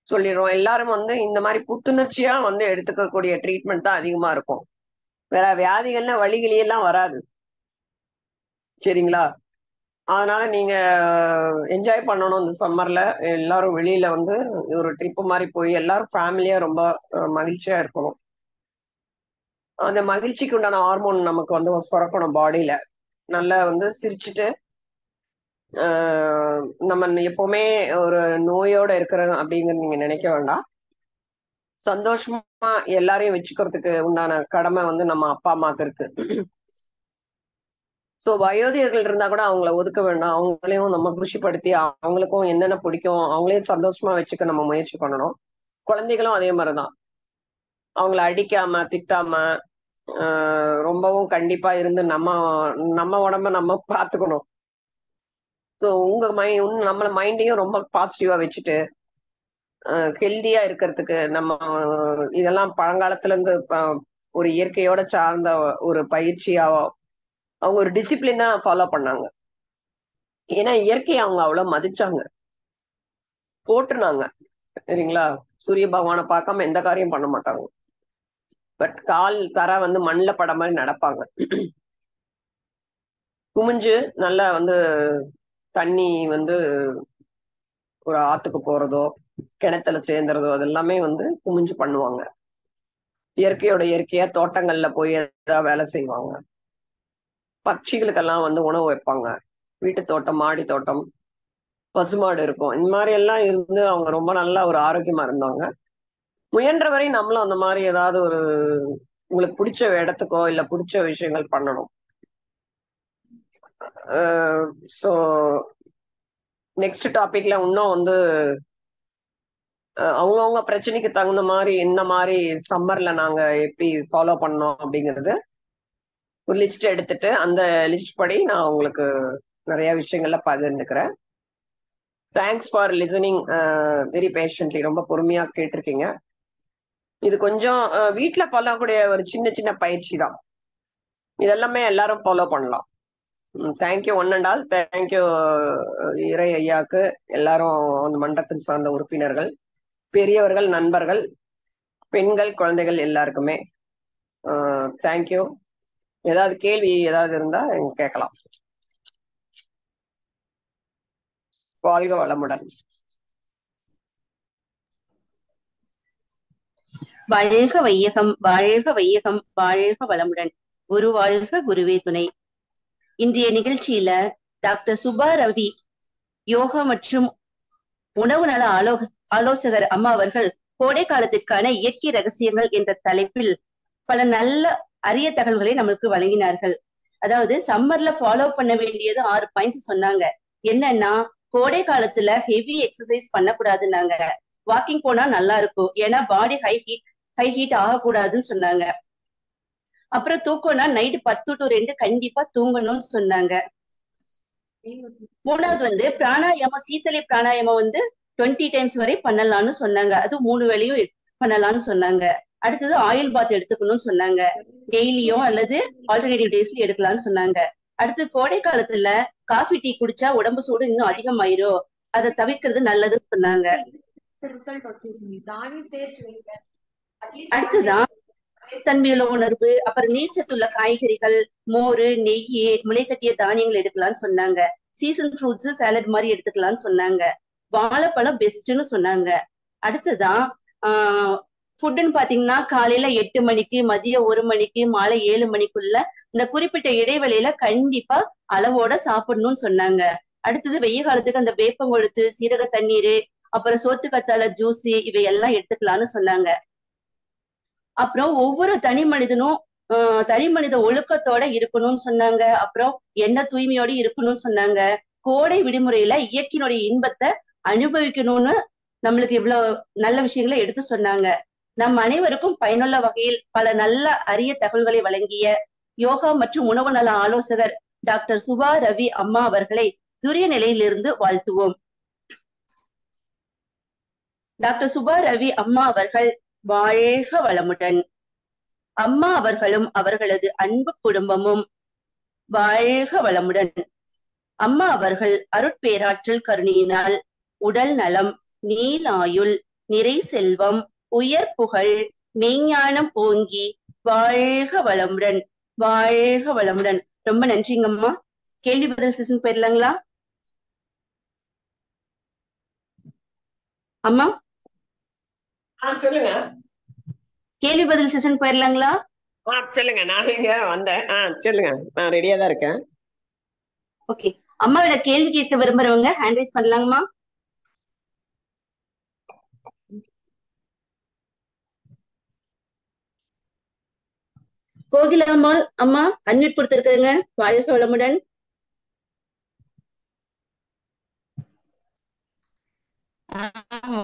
சொல்லிடுறோம். எல்லாரும் வந்து இந்த மாதிரி புத்துணர்ச்சியா வந்து எடுத்துக்கக்கூடிய ட்ரீட்மெண்ட் தான் அதிகமா இருக்கும். வேற வியாதிகள்ல வலிகளெல்லாம் வராது. சரிங்களா? அதனால நீங்க என்ஜாய் பண்ணணும் இந்த சம்மர்ல. எல்லாரும் வெளியில வந்து ஒரு ட்ரிப் மாதிரி போய் எல்லாரும் ஃபேமிலியா ரொம்ப மகிழ்ச்சியா இருக்கணும். அந்த மகிழ்ச்சிக்கு உண்டான ஹார்மோன் நமக்கு வந்து சுரக்கணும் பாடியில. நல்லா வந்து சிரிச்சுட்டு, நம்ம எப்பவுமே ஒரு நோயோட இருக்கிறோம் அப்படிங்கிறது நீங்க நினைக்க வேண்டாம். சந்தோஷமா எல்லாரையும் வச்சுக்கிறதுக்கு உண்டான கடமை வந்து நம்ம அப்பா அம்மாக்கு இருக்கு. சோ வயோதிகர்கள் இருந்தா கூட அவங்கள ஒதுக்க வேண்டாம். அவங்களையும் நம்ம குஷிப்படுத்தி அவங்களுக்கும் என்னென்ன பிடிக்கும் அவங்களையும் சந்தோஷமா வச்சுக்க நம்ம முயற்சி பண்ணணும். குழந்தைகளும் அதே மாதிரிதான். அவங்கள அடிக்காம திட்டாம ரொம்பவும் கண்டிப்பா இருந்து நம்ம நம்ம உடம்ப நம்ம பாத்துக்கணும். ஸோ உங்க நம்மள மைண்டையும் ரொம்ப பாசிட்டிவா வச்சுட்டு ஹெல்தியா இருக்கிறதுக்கு நம்ம இதெல்லாம் பழங்காலத்துல இருந்து ஒரு இயற்கையோட சார்ந்த ஒரு பயிற்சியா அவங்க ஒரு டிசிப்ளினா ஃபாலோ பண்ணாங்க. ஏன்னா இயற்கையை அவங்க அவ்வளவு மதிச்சாங்க, போட்டுனாங்க. சரிங்களா? சூரிய பகவானை பார்க்காம எந்த காரியம் பண்ண மாட்டாங்க. பட் கால் தர வந்து மண்ணில் பட மாதிரி நடப்பாங்க. குமிஞ்சு நல்லா வந்து தண்ணி வந்து ஒரு ஆத்துக்கு போறதோ கிணத்துல சேர்ந்துறதோ அதெல்லாமே வந்து குமிஞ்சு பண்ணுவாங்க. இயற்கையோட இயற்கையா தோட்டங்கள்ல போய் ஏதாவது வேலை செய்வாங்க. பட்சிகளுக்கெல்லாம் வந்து உணவு வைப்பாங்க. வீட்டு தோட்டம், மாடி தோட்டம், பசுமாடு இருக்கும். இந்த மாதிரி எல்லாம் இருந்து அவங்க ரொம்ப நல்லா ஒரு ஆரோக்கியமா இருந்தாங்க. முயன்ற வரை நம்மளும் அந்த மாதிரி ஏதாவது ஒரு உங்களுக்கு பிடிச்ச இடத்துக்கோ இல்ல பிடிச்ச விஷயங்கள் பண்ணணும். ஸோ நெக்ஸ்ட் டாபிக்ல இன்னும் வந்து அவங்கவுங்க பிரச்சனைக்கு தகுந்த மாதிரி என்ன மாதிரி சம்மர்ல நாங்க எப்படி ஃபாலோ பண்ணோம் அப்படிங்கிறது ஒரு லிஸ்ட் எடுத்துட்டு அந்த லிஸ்ட் படி நான் உங்களுக்கு நிறைய விஷயங்கள்ல பகிர்ந்துக்கிறேன். Thanks for listening very patiently. ரொம்ப பொறுமையா கேட்டிருக்கீங்க. இது கொஞ்சம் வீட்டுல பண்ணக்கூடிய ஒரு சின்ன சின்ன பயிற்சி தான். இதெல்லாமே எல்லாரும் ஃபாலோ பண்ணலாம். Thank you one and all. Thank you இறை ஐயாக்கு, எல்லாரும் அந்த மண்டலத்தில் சார்ந்த உறுப்பினர்கள், பெரியவர்கள், நண்பர்கள், பெண்கள், குழந்தைகள் எல்லாருக்குமே தேங்க்யூ. ஏதாவது கேள்வி ஏதாவது இருந்தா கேட்கலாம். வாழ்க வளமுடன். வாழ்க வையகம், வாழ்க வையகம், வாழ்க வளமுடன். குரு வாழ்க, குருவே துணை. இன்றைய நிகழ்ச்சியில டாக்டர் சுபா ரவி, யோகா மற்றும் உணவு நல ஆலோசகர் அம்மா அவர்கள் கோடை காலத்திற்கான இயற்கை ரகசியங்கள் என்ற தலைப்பில் பல நல்ல அரிய தகவல்களை நம்மளுக்கு வழங்கினார்கள். அதாவது சம்மர்ல ஃபாலோ பண்ண வேண்டியது 6 பாயிண்ட்ஸ் சொன்னாங்க. என்னன்னா, கோடை காலத்துல ஹெவி எக்ஸசைஸ் பண்ணக்கூடாதுன்னாங்க. வாக்கிங் போனா நல்லா இருக்கும், ஏன்னா பாடி ஹை ஹீட் ஆகக்கூடாதுன்னு சொன்னாங்க. அப்புறம் தூக்கம்னா நைட்டு 10 to 2 கண்டிப்பா தூங்கணும்னு சொன்னாங்க. மூணாவது வந்து பிராணாயாமம், சீத்தலை பிராணாயாமம் வந்து 20 டைம்ஸ் வரை பண்ணலாம்னு சொன்னாங்க. அது 3 வேளையும் பண்ணலாம்னு சொன்னாங்க. அடுத்தது ஆயில் பாத் எடுத்துக்கணும்னு சொன்னாங்க. டெய்லியும் அல்லது ஆல்டர்னேட்டிவ் டேஸ்ல எடுக்கலாம்னு சொன்னாங்க. அடுத்து கோடை காலத்துல காஃபி டீ குடிச்சா உடம்பு சூடு இன்னும் அதிகமாயிரும், அதை தவிர்க்கிறது நல்லதுன்னு சொன்னாங்க. அடுத்துதான் தன்மையுள்ள உணர்வு, அப்புறம் நீர்ச்சத்துள்ள காய்கறிகள், மோரு, நெய், முளைக்கட்டிய தானியங்கள் எடுக்கலாம்னு சொன்னாங்க. சீசன் ஃப்ரூட்ஸ் சாலட் மாதிரி எடுத்துக்கலாம்னு சொன்னாங்க. வாழைப்பழம் பெஸ்ட்னு சொன்னாங்க. அடுத்துதான் ஃபுட்டுன்னு பாத்தீங்கன்னா, காலையில 8 மணிக்கு, மதியம் 1 மணிக்கு, மாலை 7 மணிக்குள்ள இந்த குறிப்பிட்ட இடைவெளியில கண்டிப்பா அளவோட சாப்பிடணும்னு சொன்னாங்க. அடுத்தது வெய்ய காலத்துக்கு அந்த வேப்பங்கொழுத்து, சீரக தண்ணீர், அப்புறம் சோத்துக்கத்தாழை ஜூஸ் இவையெல்லாம் எடுத்துக்கலாம்னு சொன்னாங்க. அப்புறம் ஒவ்வொரு தனி மனிதனும் தனி மனித ஒழுக்கத்தோட இருக்கணும்னு சொன்னாங்க. அப்புறம் எண்ண தூய்மையோட இருக்கணும்னு சொன்னாங்க. கோடை விடுமுறையில இயற்கையினுடைய இன்பத்தை அனுபவிக்கணும்னு நம்மளுக்கு இவ்வளவு நல்ல விஷயங்களை எடுத்து சொன்னாங்க. நம் அனைவருக்கும் பயனுள்ள வகையில் பல நல்ல அரிய தகவல்களை வழங்கிய யோகா மற்றும் உணவு நல ஆலோசகர் டாக்டர் சுபா ரவி அம்மா அவர்களை துரிய நிலையிலிருந்து வாழ்த்துவோம். டாக்டர் சுபா ரவி அம்மா அவர்கள் வாழ்க வளமுடன். அம்மா அவர்களும் அவர்களது அன்பு குடும்பமும் வாழ்க வளமுடன். அம்மா அவர்கள் அருட்பேராற்றல் கருணையினால் உடல் நலம், நீலாயுள், நிறை செல்வம், உயர் புகழ், மெய்ஞானம் ஓங்கி வாழ்க வளமுடன், வாழ்க வளமுடன். ரொம்ப நன்றிங்கம்மா. கேள்வி பதில் செஷன் போயிடலாங்களா அம்மா? சொல்லுங்க. கேள்வி பதில் செஷன் போயிடலாங்களா? சொல்லுங்க. நான் இங்க வந்தேன். சொல்லுங்க, நான் ரெடியா தான் இருக்கேன். ஓகே, அம்மாவோட கேள்வி கேட்க விரும்புறவங்க ஹேண்ட் ரைஸ் பண்ணலாங்கம்மா. கோகிலாம்மாள் அம்மா அன்மியூட் கொடுத்திருக்கிறேங்க. வாழ்க வளமுடன்.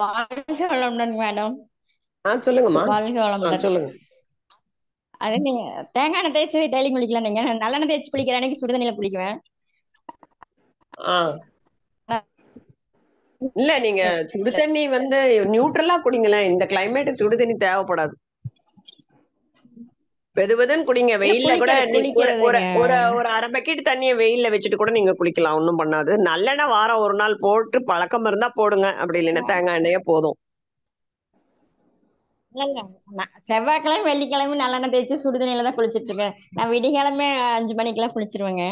வாழ்க வளமுடன் மேடம். சொல்லுங்கம்மா. வாழ்க வளமுடன். சொல்லுங்க. அது நீங்க தேங்காய் எண்ணெய் தேய்ச்சி டெய்லி குளிக்கலாம். நீங்க நல்லெண்ணெய் தேய்ச்சி குளிக்கிற அன்னைக்கு சுடுதண்ணில குளிக்குவேன். இல்ல, நீங்க சுடு தண்ணி வந்து நியூட்ரலா குடிங்களேன். இந்த கிளைமேட்டுக்கு சுடு தண்ணி தேவைப்படாது. வெதுவெதுன்னு குடிங்க. வெயில்ல கூட ஒரு அரை பக்கெட் தண்ணிய வெயில்ல வச்சுட்டு கூட நீங்க குளிக்கலாம், ஒண்ணும் பண்ணாது. நல்லெண்ணெய் வாரம் ஒரு நாள் போட்டு பழக்கம் இருந்தா போடுங்க, அப்படி இல்லைன்னா தேங்காய் எண்ணெயே போதும். செவ்வாய்க்கிழமை வெள்ளிக்கிழமை நல்லெண்ணெய் தேய்ச்சி சுடுதண்ணில தான் குளிச்சிட்டு இருக்கேன். நான் விடிகிழமை 5 மணிக்கெல்லாம் குளிச்சிருவேங்க.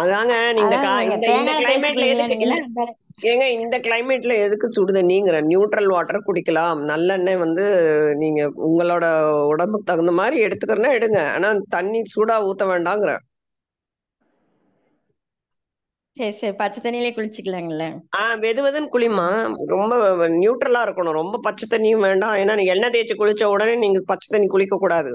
அதாங்க இந்த நீங்க இந்த தேங்காய் எண்ணெய் தேய்ச்சி கிளைமேட்ல குளிங்களா எதுக்கு நீங்க இல்ல எல்லாம்? ஏங்க இந்த கிளைமேட்ல எதுக்கு சுடுதண்ணிங்கிற நியூட்ரல் வாட்டர் குடிக்கலாம். நல்லெண்ணெய் வந்து நீங்க உங்களோட உடம்புக்கு தகுந்த மாதிரி எடுத்துக்கிறனா எடுங்க. ஆனா தண்ணி சூடா ஊத்த வேண்டாங்கிற. சரி சரி, பச்சை தண்ணியிலே குளிச்சுக்கலாங்கல்ல? வெது வெதுன்னு குளிமா. ரொம்ப நியூட்ரலா இருக்கணும். ரொம்ப பச்சை தண்ணியும் வேண்டாம். ஏன்னா நீ எண்ணெய் தேய்ச்சி குளிச்ச உடனே நீங்க பச்சை தண்ணி குளிக்க கூடாது.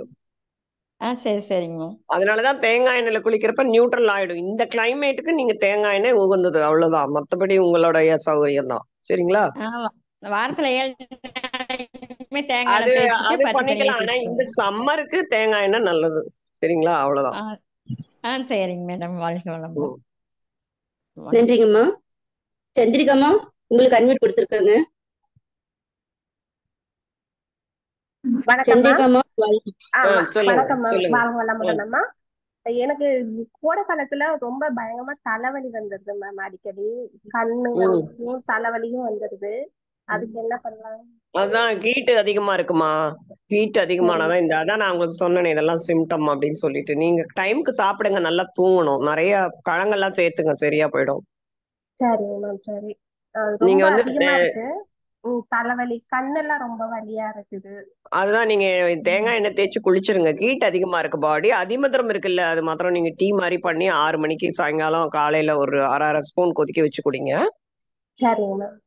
சரி சரிங்கம்மா. அதனாலதான் தேங்காய் எண்ணெயில குளிக்கிறப்ப நியூட்ரல் ஆயிடும். இந்த கிளைமேட்டுக்கு நீங்க தேங்காய் எண்ணெய் உகந்தது, அவ்வளவுதான். மத்தபடி உங்களுடைய சௌகரியம் தான். சரிங்களா? ஆமா, வாரத்துல 7 நாளைக்குமே தேங்காய் அது எண்ணெய் தேய்ச்சிட்டு அது பச்சை தண்ணியிலே பண்ணிக்கலாம். ஆனா இந்த குளிச்சுக்கோங்க. சம்மருக்கு தேங்காய் எண்ணெய் நல்லது. சரிங்களா? அவ்வளவுதான். சரிங்க மேடம், வாழ்க வளமுடன். ம். நன்றிங்கம்மா. சந்திரிகாமா, உங்களுக்கு அன்மியூட் கொடுத்துருக்காங்க. வணக்கம்மா. சந்திரிகாமா, சொல்லுங்க வணக்கம் மேம். சொல்லுங்க. வாழ்க வளமுடனம்மா. எனக்கு கோடை காலத்துல ரொம்ப பயங்கரமா தலைவலி வந்துருது மேம். அடிக்கடி கண்ணு வலியும் தலைவலியும் வந்துருது. அதுக்கு என்ன பண்ணலாம்? அதான் ஹீட் அதிகமா இருக்குமா. ஹீட் அதிகமானதான் அதான் நான் உங்களுக்கு சொன்னேனே இதெல்லாம் சிம்டம் அப்படின்னு சொல்லிட்டு. நீங்க டைம்க்கு சாப்பிடுங்க, நல்லா தூங்கணும், நிறைய பழங்கள்லாம் சேர்த்துங்க, சரியா போயிடும். சரிங்க மேம். சரி. நீங்க ரொம்ப வந்து அதிகமா இருக்கு. தலைவலி, கண்ணெல்லாம் ரொம்ப வலியா இருக்குது. அதுதான் நீங்க தேங்காய் எண்ணெய் தேய்ச்சி குளிச்சிருங்க. ஹீட் அதிகமா இருக்கு பாடி. அதிமதுரம் இருக்குல்ல, அது மாத்திரம் நீங்க டீ மாதிரி பண்ணி 6 மணிக்கு சாயங்காலம் காலையில ஒரு அரை ஸ்பூன் கொதிக்க வச்சு குடிங்க. சரிங்க மேம்.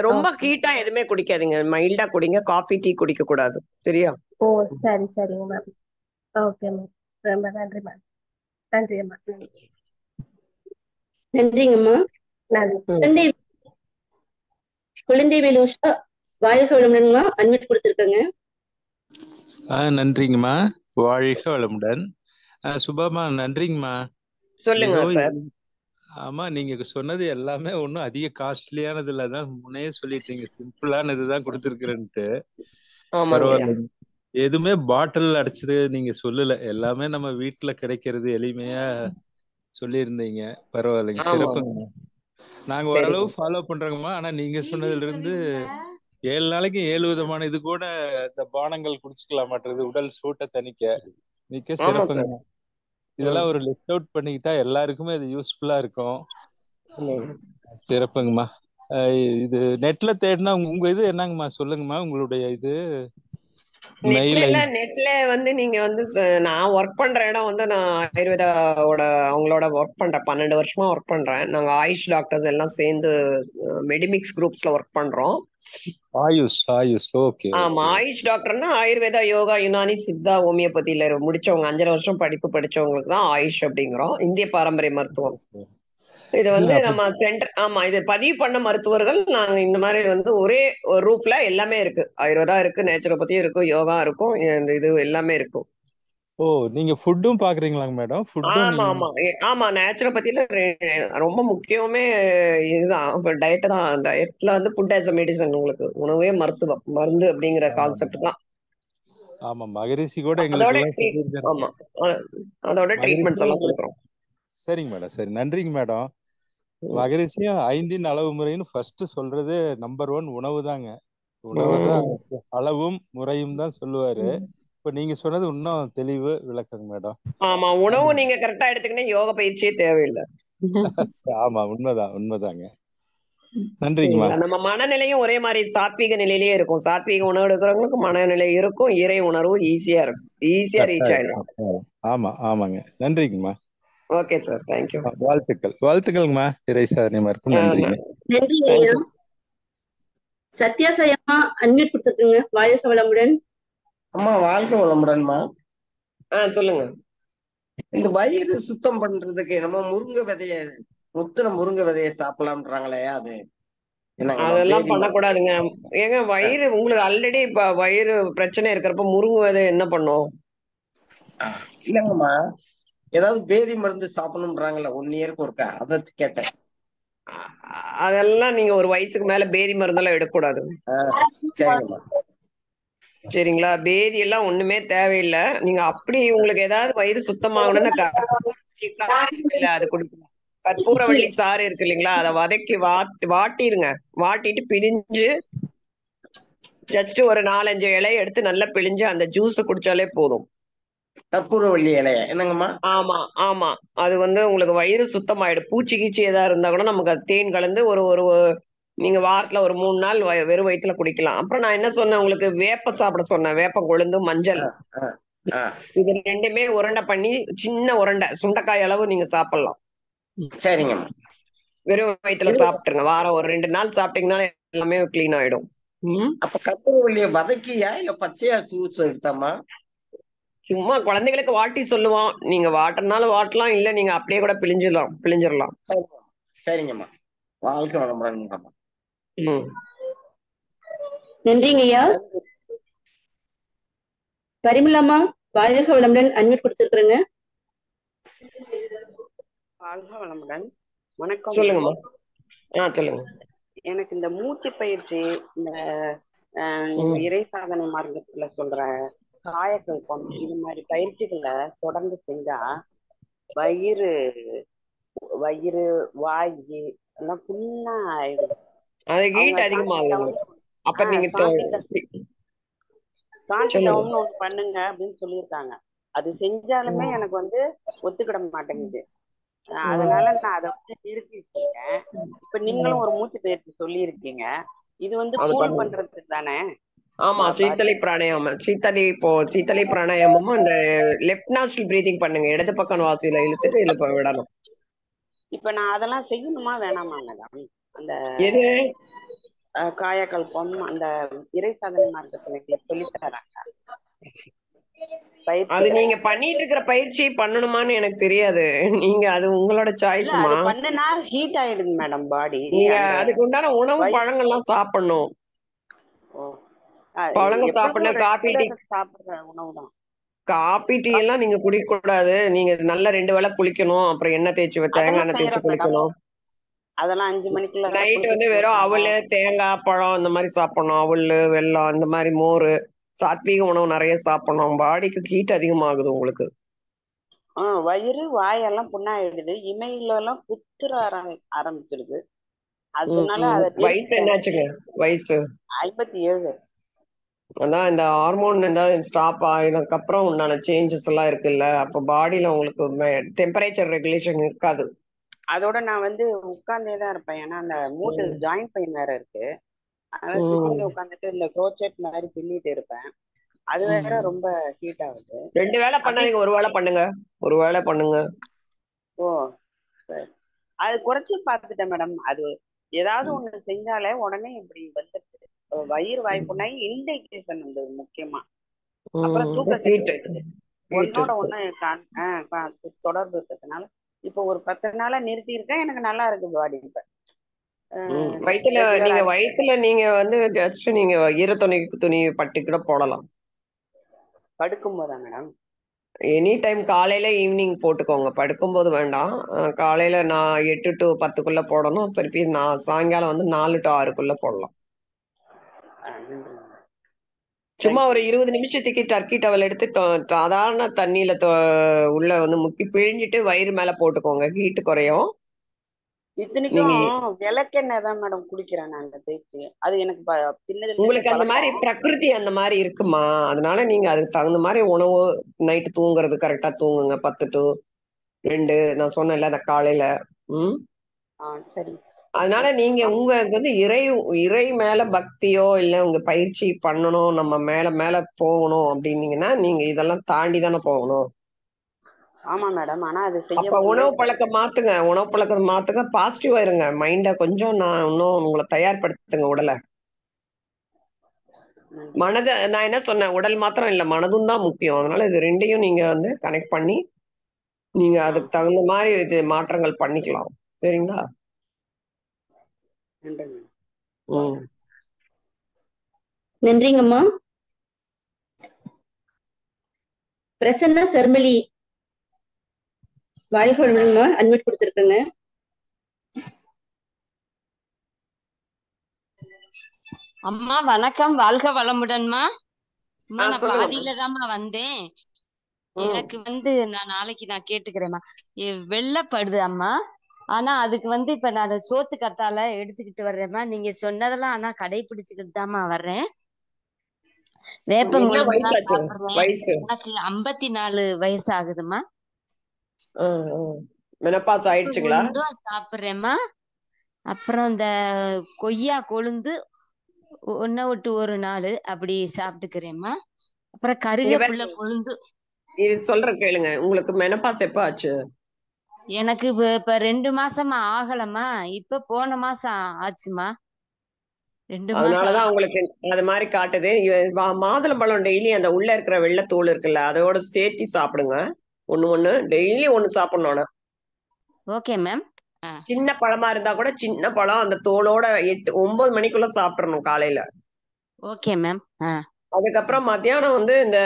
ரொம்ப ஹீட்டா எதுவுமே குடிக்காதீங்க, மைல்டா குடிங்க. காஃபி டீ குடிக்க கூடாது. சரியா? ஓ சரி சரிங்க மேம். Okay ma'am. ரொம்ப நன்றி மேம். நன்றி அம்மா. நன்றிங்கம்மா. நன்றி. குழந்தை வேலோஷா, வாழ்க வளமுடன்மா, அன்மியூட் கொடுத்துருக்காங்க. நன்றிங்கம்மா, வாழ்க வளமுடன். சுபாமா, நன்றிங்கம்மா. சொல்லுங்க சார். ஆமா, நீங்க சொன்னது எல்லாமே ஒன்றும் அதிக காஸ்ட்லியானது இல்ல, தான் முன்னே சொல்லிட்டீங்க. சிம்பிளானதுதான் கொடுத்துருக்குறேன்ட்டு. பரவாயில்ல, எதுவுமே பாட்டில் அடைச்சது நீங்க சொல்லல. எல்லாமே நம்ம வீட்டுல கிடைக்கிறது எளிமையா சொல்லியிருந்தீங்க. பரவாயில்லைங்க, சிறப்புங்க. நாங்க ஓரளவு ஃபாலோ பண்றோங்கம்மா. ஆனா நீங்க சொன்னதுல இருந்து 7 நாளைக்கு 7 விதமான இது கூட இந்த பானங்கள் குடிச்சுக்கலாம் மாட்டது, உடல் சூட்டை தணிக்க. மிக்க சிறப்புங்க. இதெல்லாம் ஒரு லிஸ்ட் அவுட் பண்ணிக்கிட்டா எல்லாருக்குமே அது யூஸ்ஃபுல்லா இருக்கும். சிறப்புங்கம்மா. இது நெட்ல தேடினா உங்க இது என்னங்கம்மா, சொல்லுங்கம்மா உங்களுடைய இது. நெட்ல வந்து நீங்க வந்து நான் ஒர்க் பண்ற இடம் வந்து நான் ஆயுர்வேதாவோட அவங்களோட ஒர்க் பண்றேன். 12 வருஷமா ஒர்க் பண்றேன். நாங்க ஆயுஷ் டாக்டர்ஸ் எல்லாம் சேர்ந்து மெடிமிக்ஸ் குரூப்ஸ்ல ஒர்க் பண்றோம். ஆயுஷ் ஓகே. ஆமா, ஆயுஷ் டாக்டர்னா ஆயுர்வேதா, யோகா, யுனானி, சித்தா, ஹோமியோபதியில முடிச்சவங்க, 5 வருஷம் படிப்பு படிச்சவங்களுக்கு தான் ஆயுஷ் அப்படிங்கிறோம். இந்திய பாரம்பரிய மருத்துவம். இது வந்து நம்ம சென்டர். ஆமா, இது பதிவு பண்ண மருத்துவர்கள். நாங்க இந்த மாதிரி வந்து ஒரே ஒரு ரூப்ல எல்லாமே இருக்கு. ஆயுர்வேதா இருக்கு, நேச்சுரோபதியும் இருக்கு, யோகா இருக்கும், இந்த இது எல்லாமே இருக்கும். ஓ, நீங்க ஃபுட்டும் பாக்குறீங்களாங்க மேடம்? ஆமா ஆமா ஆமா, நேச்சுரோபதியில ரொம்ப முக்கியமே இதுதான், டயட் தான். டயட்ல வந்து ஃபுட் ஆஸ் அ மெடிசன். உங்களுக்கு உணவே மருத்துவம், மருந்து அப்படிங்கிற கான்செப்ட் தான். ஆமா, மகரிஷி கூட எங்களுக்கு ஆமா, அதோட ட்ரீட்மெண்ட்ஸ் எல்லாம் கொடுக்குறோம். சரிங்க மேடம். சரி, நன்றிங்க மேடம். மகரிஷியும் 5 அளவு முறைன்னு ஃபர்ஸ்ட் சொல்றது நம்பர் 1 உணவு தாங்க. உணவு தான், அளவும் முறையும் தான் சொல்லுவாரு. இப்ப நீங்க சொன்னது இன்னும் தெளிவு விளக்கங்க மேடம். ஆமா, உணவு நீங்க கரெக்டா எடுத்துக்கிட்டே யோக பயிற்சியே தேவையில்லை. ஆமா, உண்மைதாங்க. நன்றிங்கம்மா. நம்ம மனநிலையும் ஒரே மாதிரி சாத்வீக நிலையிலேயே இருக்கும். சாத்வீக உணவு எடுக்கிறவங்களுக்கு மனநிலை இருக்கும், இறை உணர்வு ஈஸியா இருக்கும், ஈஸியா ரீச் ஆயிடும். ஆமாங்க, நன்றிங்கம்மா. Okay sir, thank you. வாழ்த்துக்கள்ங்கம்மா. இறை சாதனைமா இருக்கும். நன்றிங்க. நன்றி. சத்யா சாயம்மா, அன்மியூட் கொடுத்துருக்குங்க. வாழ்க வளமுடன். அம்மா, வாழ்க வளமுடன்மா. சொல்லுங்க. இந்த வயிறு சுத்தம் பண்றதுக்கு நம்ம முருங்கை விதைய, முத்துன முருங்கை விதைய சாப்பிடலாம்ன்றாங்களே, அது அதெல்லாம் பண்ணக்கூடாதுங்க. ஏங்க, வயிறு உங்களுக்கு ஆல்ரெடி இப்ப வயிறு பிரச்சனை இருக்கிறப்ப முருங்கை விதை என்ன பண்ணும்? இல்லங்கம்மா, ஏதாவது பேதி மருந்து சாப்பிடணும்ன்றாங்களே 1 இயருக்கு ஒருக்கா, அதை கேட்டேன். அதெல்லாம் நீங்க ஒரு வயசுக்கு மேல பேதி மருந்தெல்லாம் எடுக்கக்கூடாது. சரிங்கம்மா. சரிங்களா? பேதி எல்லாம் ஒண்ணுமே தேவையில்லை. நீங்க அப்படி உங்களுக்கு ஏதாவது வயிறு சுத்தமாகணும்னா அது கொடுக்கலாம். கற்பூரவள்ளி சாறு இருக்கு இல்லைங்களா, அதை வதக்கி வாட்டிருங்க. வாட்டிட்டு பிழிஞ்சு ஜஸ்ட் ஒரு 4-5 இலையை எடுத்து நல்லா பிழிஞ்சு அந்த ஜூஸ் குடிச்சாலே போதும். கற்பூரவள்ளி இலைய என்னங்கம்மா? ஆமா ஆமா. அது வந்து உங்களுக்கு வயிறு சுத்தமாயிடும். பூச்சி கீச்சி ஏதா இருந்தா கூட நமக்கு அது தேன் கலந்து ஒரு ஒரு நீங்க வாரத்துல ஒரு 3 நாள் வெறும் வயித்துல குடிக்கலாம். அப்புறம் நான் என்ன சொன்னேன் உங்களுக்கு, வேப்ப சாப்பிட சொன்னேன். வேப்பம் கொழுந்து, மஞ்சள். ஆ, ஆ. இது 2மே உருண்டை பண்ணி சின்ன உருண்டை சுண்டைக்காய் அளவு நீங்க சாப்பிடலாம். சரிங்கம்மா. வெறும் வயித்துல சாப்பிட்டுருங்க. வாரம் ஒரு 2 நாள் சாப்பிட்டீங்கன்னா எல்லாமே கிளீன் ஆயிடும். அப்ப கற்பூரவள்ளிய வதக்கியா இல்ல பச்சையா ஜூஸ் எடுத்தாமா? சும்மா குழந்தைகளுக்கு வாட்டி சொல்லுவோம். நீங்க வாட்டனாலும் வாட்டலாம், இல்ல நீங்க அப்படியே கூட பிழிஞ்சிடலாம். சரிங்கம்மா. வாழ்க வளமுடன்ங்கம்மா. நன்றிங்க ஐயா. பரிமளாமா, வாழ்க வளமுடன் அன்மிட் கொடுத்துருக்குறேங்க. வாழ்க வளமுடன். வணக்கம். சொல்லுங்கம்மா. சொல்லுங்க. எனக்கு இந்த மூச்சு பயிற்சி, இந்த இறை சாதனை மார்க்கத்துல சொல்ற காயக்கல்பம், இது மாதிரி பயிற்சிகளை தொடர்ந்து செஞ்சா வயிறு வாய் எல்லாம் புண்ணா ஆயிடும். அது ஹீட் அதிகமாகும். அப்ப நீங்க காண்டிடவுன் ஒண்ணு பண்ணுங்க அப்படின்னு சொல்லியிருக்காங்க. அது செஞ்சாலுமே எனக்கு வந்து ஒத்துக்கிட மாட்டேங்குது. அதனால நான் அதை வந்து நிறுத்திட்டு இருக்கேன். இப்ப நீங்களும் ஒரு மூச்சு பயிற்சி சொல்லி இருக்கீங்க. இது வந்து கூல் பண்றதுக்கு தானே? ஆமா, சீத்தலை பிராணாயாமம். சீத்தலை பிராணாயாமமும் இந்த லெஃப்ட் நாஸ்ட்ரல் பிரீதிங் பண்ணுங்க. இடது பக்கம் வாசியில இழுத்துட்டு விடணும். இப்ப நான் அதெல்லாம் செய்யணுமா வேணாமா மேடம்? அந்த காயக்கல்பம், அந்த இறை சாதனை மார்க்கத்துல சொல்லி தராங்க. அது நீங்க பண்ணிட்டு இருக்கிற பயிற்சி பண்ணணுமான்னு எனக்கு தெரியாது. நீங்க அது உங்களோட சாய்ஸ்மா. பண்ணுனா ஹீட் ஆயிடுது மேடம் பாடி. நீங்க அதுக்கு உண்டான உணவு பழங்கள்லாம் சாப்பிடணும். பழங்கள் சாப்பிடணும். காபி டீ சாப்பிடுற உணவு தான். காபி டீ எல்லாம் நீங்க குடிக்க கூடாது. நீங்க நல்லா 2 வேளை குளிக்கணும். அப்புறம் எண்ணெய் தேய்ச்சி தேங்காய் எண்ணெய் தேய்ச்சி குளிக்கணும். அதெல்லாம் 5 மணிக்குள்ள நைட் வந்து வெறும் அவல், தேங்காய், பழம் இந்த மாதிரி சாப்பிடணும். அவல், வெல்லம், இந்த மாதிரி மோர், சாத்வீக உணவு நிறைய சாப்பிடணும். பாடிக்கு ஹீட் அதிகமாகுது உங்களுக்கு. வயிறு வாயெல்லாம் புண்ணாயிடுது. இமையில எல்லாம் குத்துற ஆரம்பிச்சிருது. அதனால வயசு என்னாச்சுங்க? வயசு 57. அதான் இந்த ஹார்மோன் ஸ்டாப் ஆனதுக்கு அப்புறம் உண்டான சேஞ்சஸ் எல்லாம் இருக்குல்ல. அப்ப பாடியில உங்களுக்கு டெம்பரேச்சர் ரெகுலேஷன் இருக்காது. அதோட நான் வந்து உட்கார்ந்தேதான் இருப்பேன். ஏன்னா அந்த மூட்டு ஜாயிண்ட் பெயின் வேற இருக்கு. அதனால உட்காந்துட்டு இந்த க்ரோச்செட் மாதிரி பின்னிட்டு இருப்பேன். அது வேற ரொம்ப ஹீட் ஆகுது. 2 வேளை பண்ணாதீங்க, ஒரு வேளை பண்ணுங்க. ஒரு வேளை பண்ணுங்க. சரி. அது குறைச்சி பார்த்துட்டேன் மேடம். அது ஏதாவது ஒண்ணு செஞ்சாலே உடனே இப்படி வந்துருச்சு. வயிறு வாய்ப்புனாய் இன்டைஜேஷன் வந்தது முக்கியமா. அப்புறம் தூக்க ஒன்னோட ஒண்ணு தொடர்பு இருக்கிறதுனால இப்ப ஒரு 10 நாளா நிறுத்தி இருக்கேன். எனக்கு நல்லா இருக்கு பாடி. இப்ப வயிற்றுல நீங்க வந்து ஜஸ்ட் நீங்க துணி பட்டி கூட போடலாம். படுக்கும் போதா மேடம்? எனி டைம் காலையில ஈவினிங் போட்டுக்கோங்க. படுக்கும்போது வேண்டாம். காலையில நான் 8 to 10க்குள்ள போடணும். திருப்பி நான் சாயங்காலம் வந்து 4 to 6க்குள்ள போடலாம். சும்மா ஒரு 20 நிமிஷத்துக்கு டர்க்கி டவல் எடுத்து சாதாரண தண்ணியில உள்ள வந்து முக்கி பிழிஞ்சிட்டு வயிறு மேல போட்டுக்கோங்க. ஹீட் குறையும். இத்தனைக்கும் விளக்கெண்ணெய் தான் மேடம் குடிக்கிறேன் நான் அந்த தேய்ச்சி. அது எனக்கு உங்களுக்கு அந்த மாதிரி பிரகிருதி அந்த மாதிரி இருக்குமா? அதனால நீங்க அதுக்கு தகுந்த மாதிரி உணவு நைட்டு தூங்குறது கரெக்டா தூங்குங்க. 10 to 2 நான் சொன்னேன்ல அந்த காலையில. சரி. அதனால நீங்க உங்களுக்கு வந்து இறை மேல பக்தியோ இல்ல உங்க பயிற்சி பண்ணணும், நம்ம மேல மேல போகணும் அப்படின்னீங்கன்னா நீங்க இதெல்லாம் தாண்டி தானே போகணும். ஆமா மேடம். ஆனா அது அப்ப உணவு பழக்கம் மாத்துங்க. பாசிட்டிவா இருங்க. மைண்ட கொஞ்சம் இன்னும் உங்களை தயார்படுத்துங்க. உடலை மனதை நான் என்ன சொன்னேன், உடல் மாத்திரம் இல்ல மனதும் தான் முக்கியம். அதனால இது 2யும் நீங்க வந்து கனெக்ட் பண்ணி நீங்க அதுக்கு தகுந்த மாதிரி இது மாற்றங்கள் பண்ணிக்கலாம். சரிங்களா? நன்றிங்கம்மா. பிரசன்னா சர்மலி வாழ்க வளமுடன்மா அட்மிட் கொடுத்துருக்குங்க. அம்மா வணக்கம். வாழ்க வளமுடன்மா. அம்மா நான் பாதியில தான்மா வந்தேன். எனக்கு வந்து நான் நாளைக்கு நான் கேட்டுக்கிறேம்மா. வெள்ளப்படுது அம்மா. ஆனா அதுக்கு வந்து இப்ப நான் சோத்து கத்தால எடுத்துக்கிட்டு வர்றேம்மா. நீங்க சொன்னதெல்லாம் ஆனா கடைபிடிச்சுக்கிட்டு தாம்மா வர்றேன். என்ன வேப்பங்குழம்பு தான் வயசாச்சு சாப்பிடுறேன். வயசு? எனக்கு 54 வயசு ஆகுதுமா. மெனப்பாஸ் ஆயிடுச்சுங்களா? வேப்பங்குழுந்தும் சாப்பிடுறேம்மா. அப்புறம் இந்த கொய்யா கொழுந்து ஒன்ன விட்டு ஒரு நாள் அப்படி சாப்பிட்டுக்கிறேம்மா. அப்புறம் இங்க கருகப்புள்ள கொழுந்து. இது சொல்றேன் கேளுங்க. உங்களுக்கு மெனப்பாஸ் எப்ப ஆச்சு? எனக்கு இப்ப 2 மாசமா ஆகலம்மா. இப்ப போன மாசம் ஆச்சுமா. 2 மாசம் அதனாலதான் உங்களுக்கு அது மாதிரி காட்டுது. மாதுளம்பழம் டெய்லி அந்த உள்ள இருக்கிற வெள்ளைத்தோல் இருக்குல்ல, அதோட சேர்த்து சாப்பிடுங்க. ஒண்ணு டெய்லி ஒண்ணு சாப்பிடணும். ஆனா ஓகே மேம். சின்ன பழமா இருந்தா கூட சின்ன பழம் அந்த தோலோட 8-9 மணிக்குள்ள சாப்பிடணும் காலையில. Okay ma'am. அதுக்கப்புறம் மத்தியானம் வந்து இந்த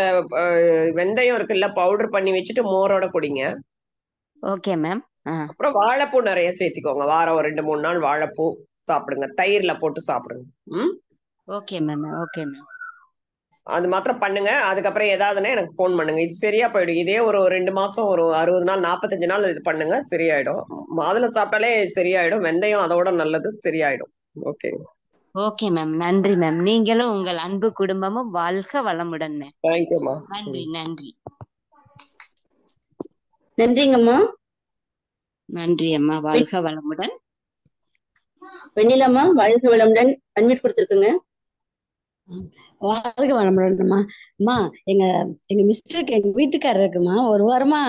வெந்தயம் இருக்குல்ல, பவுடர் பண்ணி வச்சுட்டு மோரோட குடிங்க. Okay ma'am. அப்புறம் வாழைப்பூ நிறைய சேர்த்துக்கோங்க. வாரம் ஒரு 2-3 நாள் வாழைப்பூ சாப்பிடுங்க. தயிர்ல போட்டு சாப்பிடுங்க. Okay ma'am. Okay ma'am. அது மாத்திரம் பண்ணுங்க. அதுக்கப்புறம் ஏதாவதுன்னா எனக்கு ஃபோன் பண்ணுங்க. இது சரியா போயிடும். இதே ஒரு 2 மாசம், ஒரு 60 நாள் 45 நாள் இது பண்ணுங்க, சரியாயிடும். மாதுளை சாப்பிட்டாலே சரியாயிடும். வெந்தயம் அதோட நல்லது, சரியாயிடும். ஓகே. Okay ma'am. நன்றி மேம். நீங்களும் உங்கள் அன்பு குடும்பமும் வாழ்க வளமுடன் மேம். தேங்க்யூமா. நன்றி நன்றி நன்றிங்கம்மா. நன்றி அம்மா. வாழ்க வளமுடன். வெண்ணிலாம்மா வாழ்க வளமுடன். அட்மிட் கொடுத்துருக்குங்க. வாழ்க வளமுடன்மா. அம்மா எங்க எங்க மிஸ்டருக்கு எங்க வீட்டுக்காரர் இருக்குமா, ஒரு வாரமா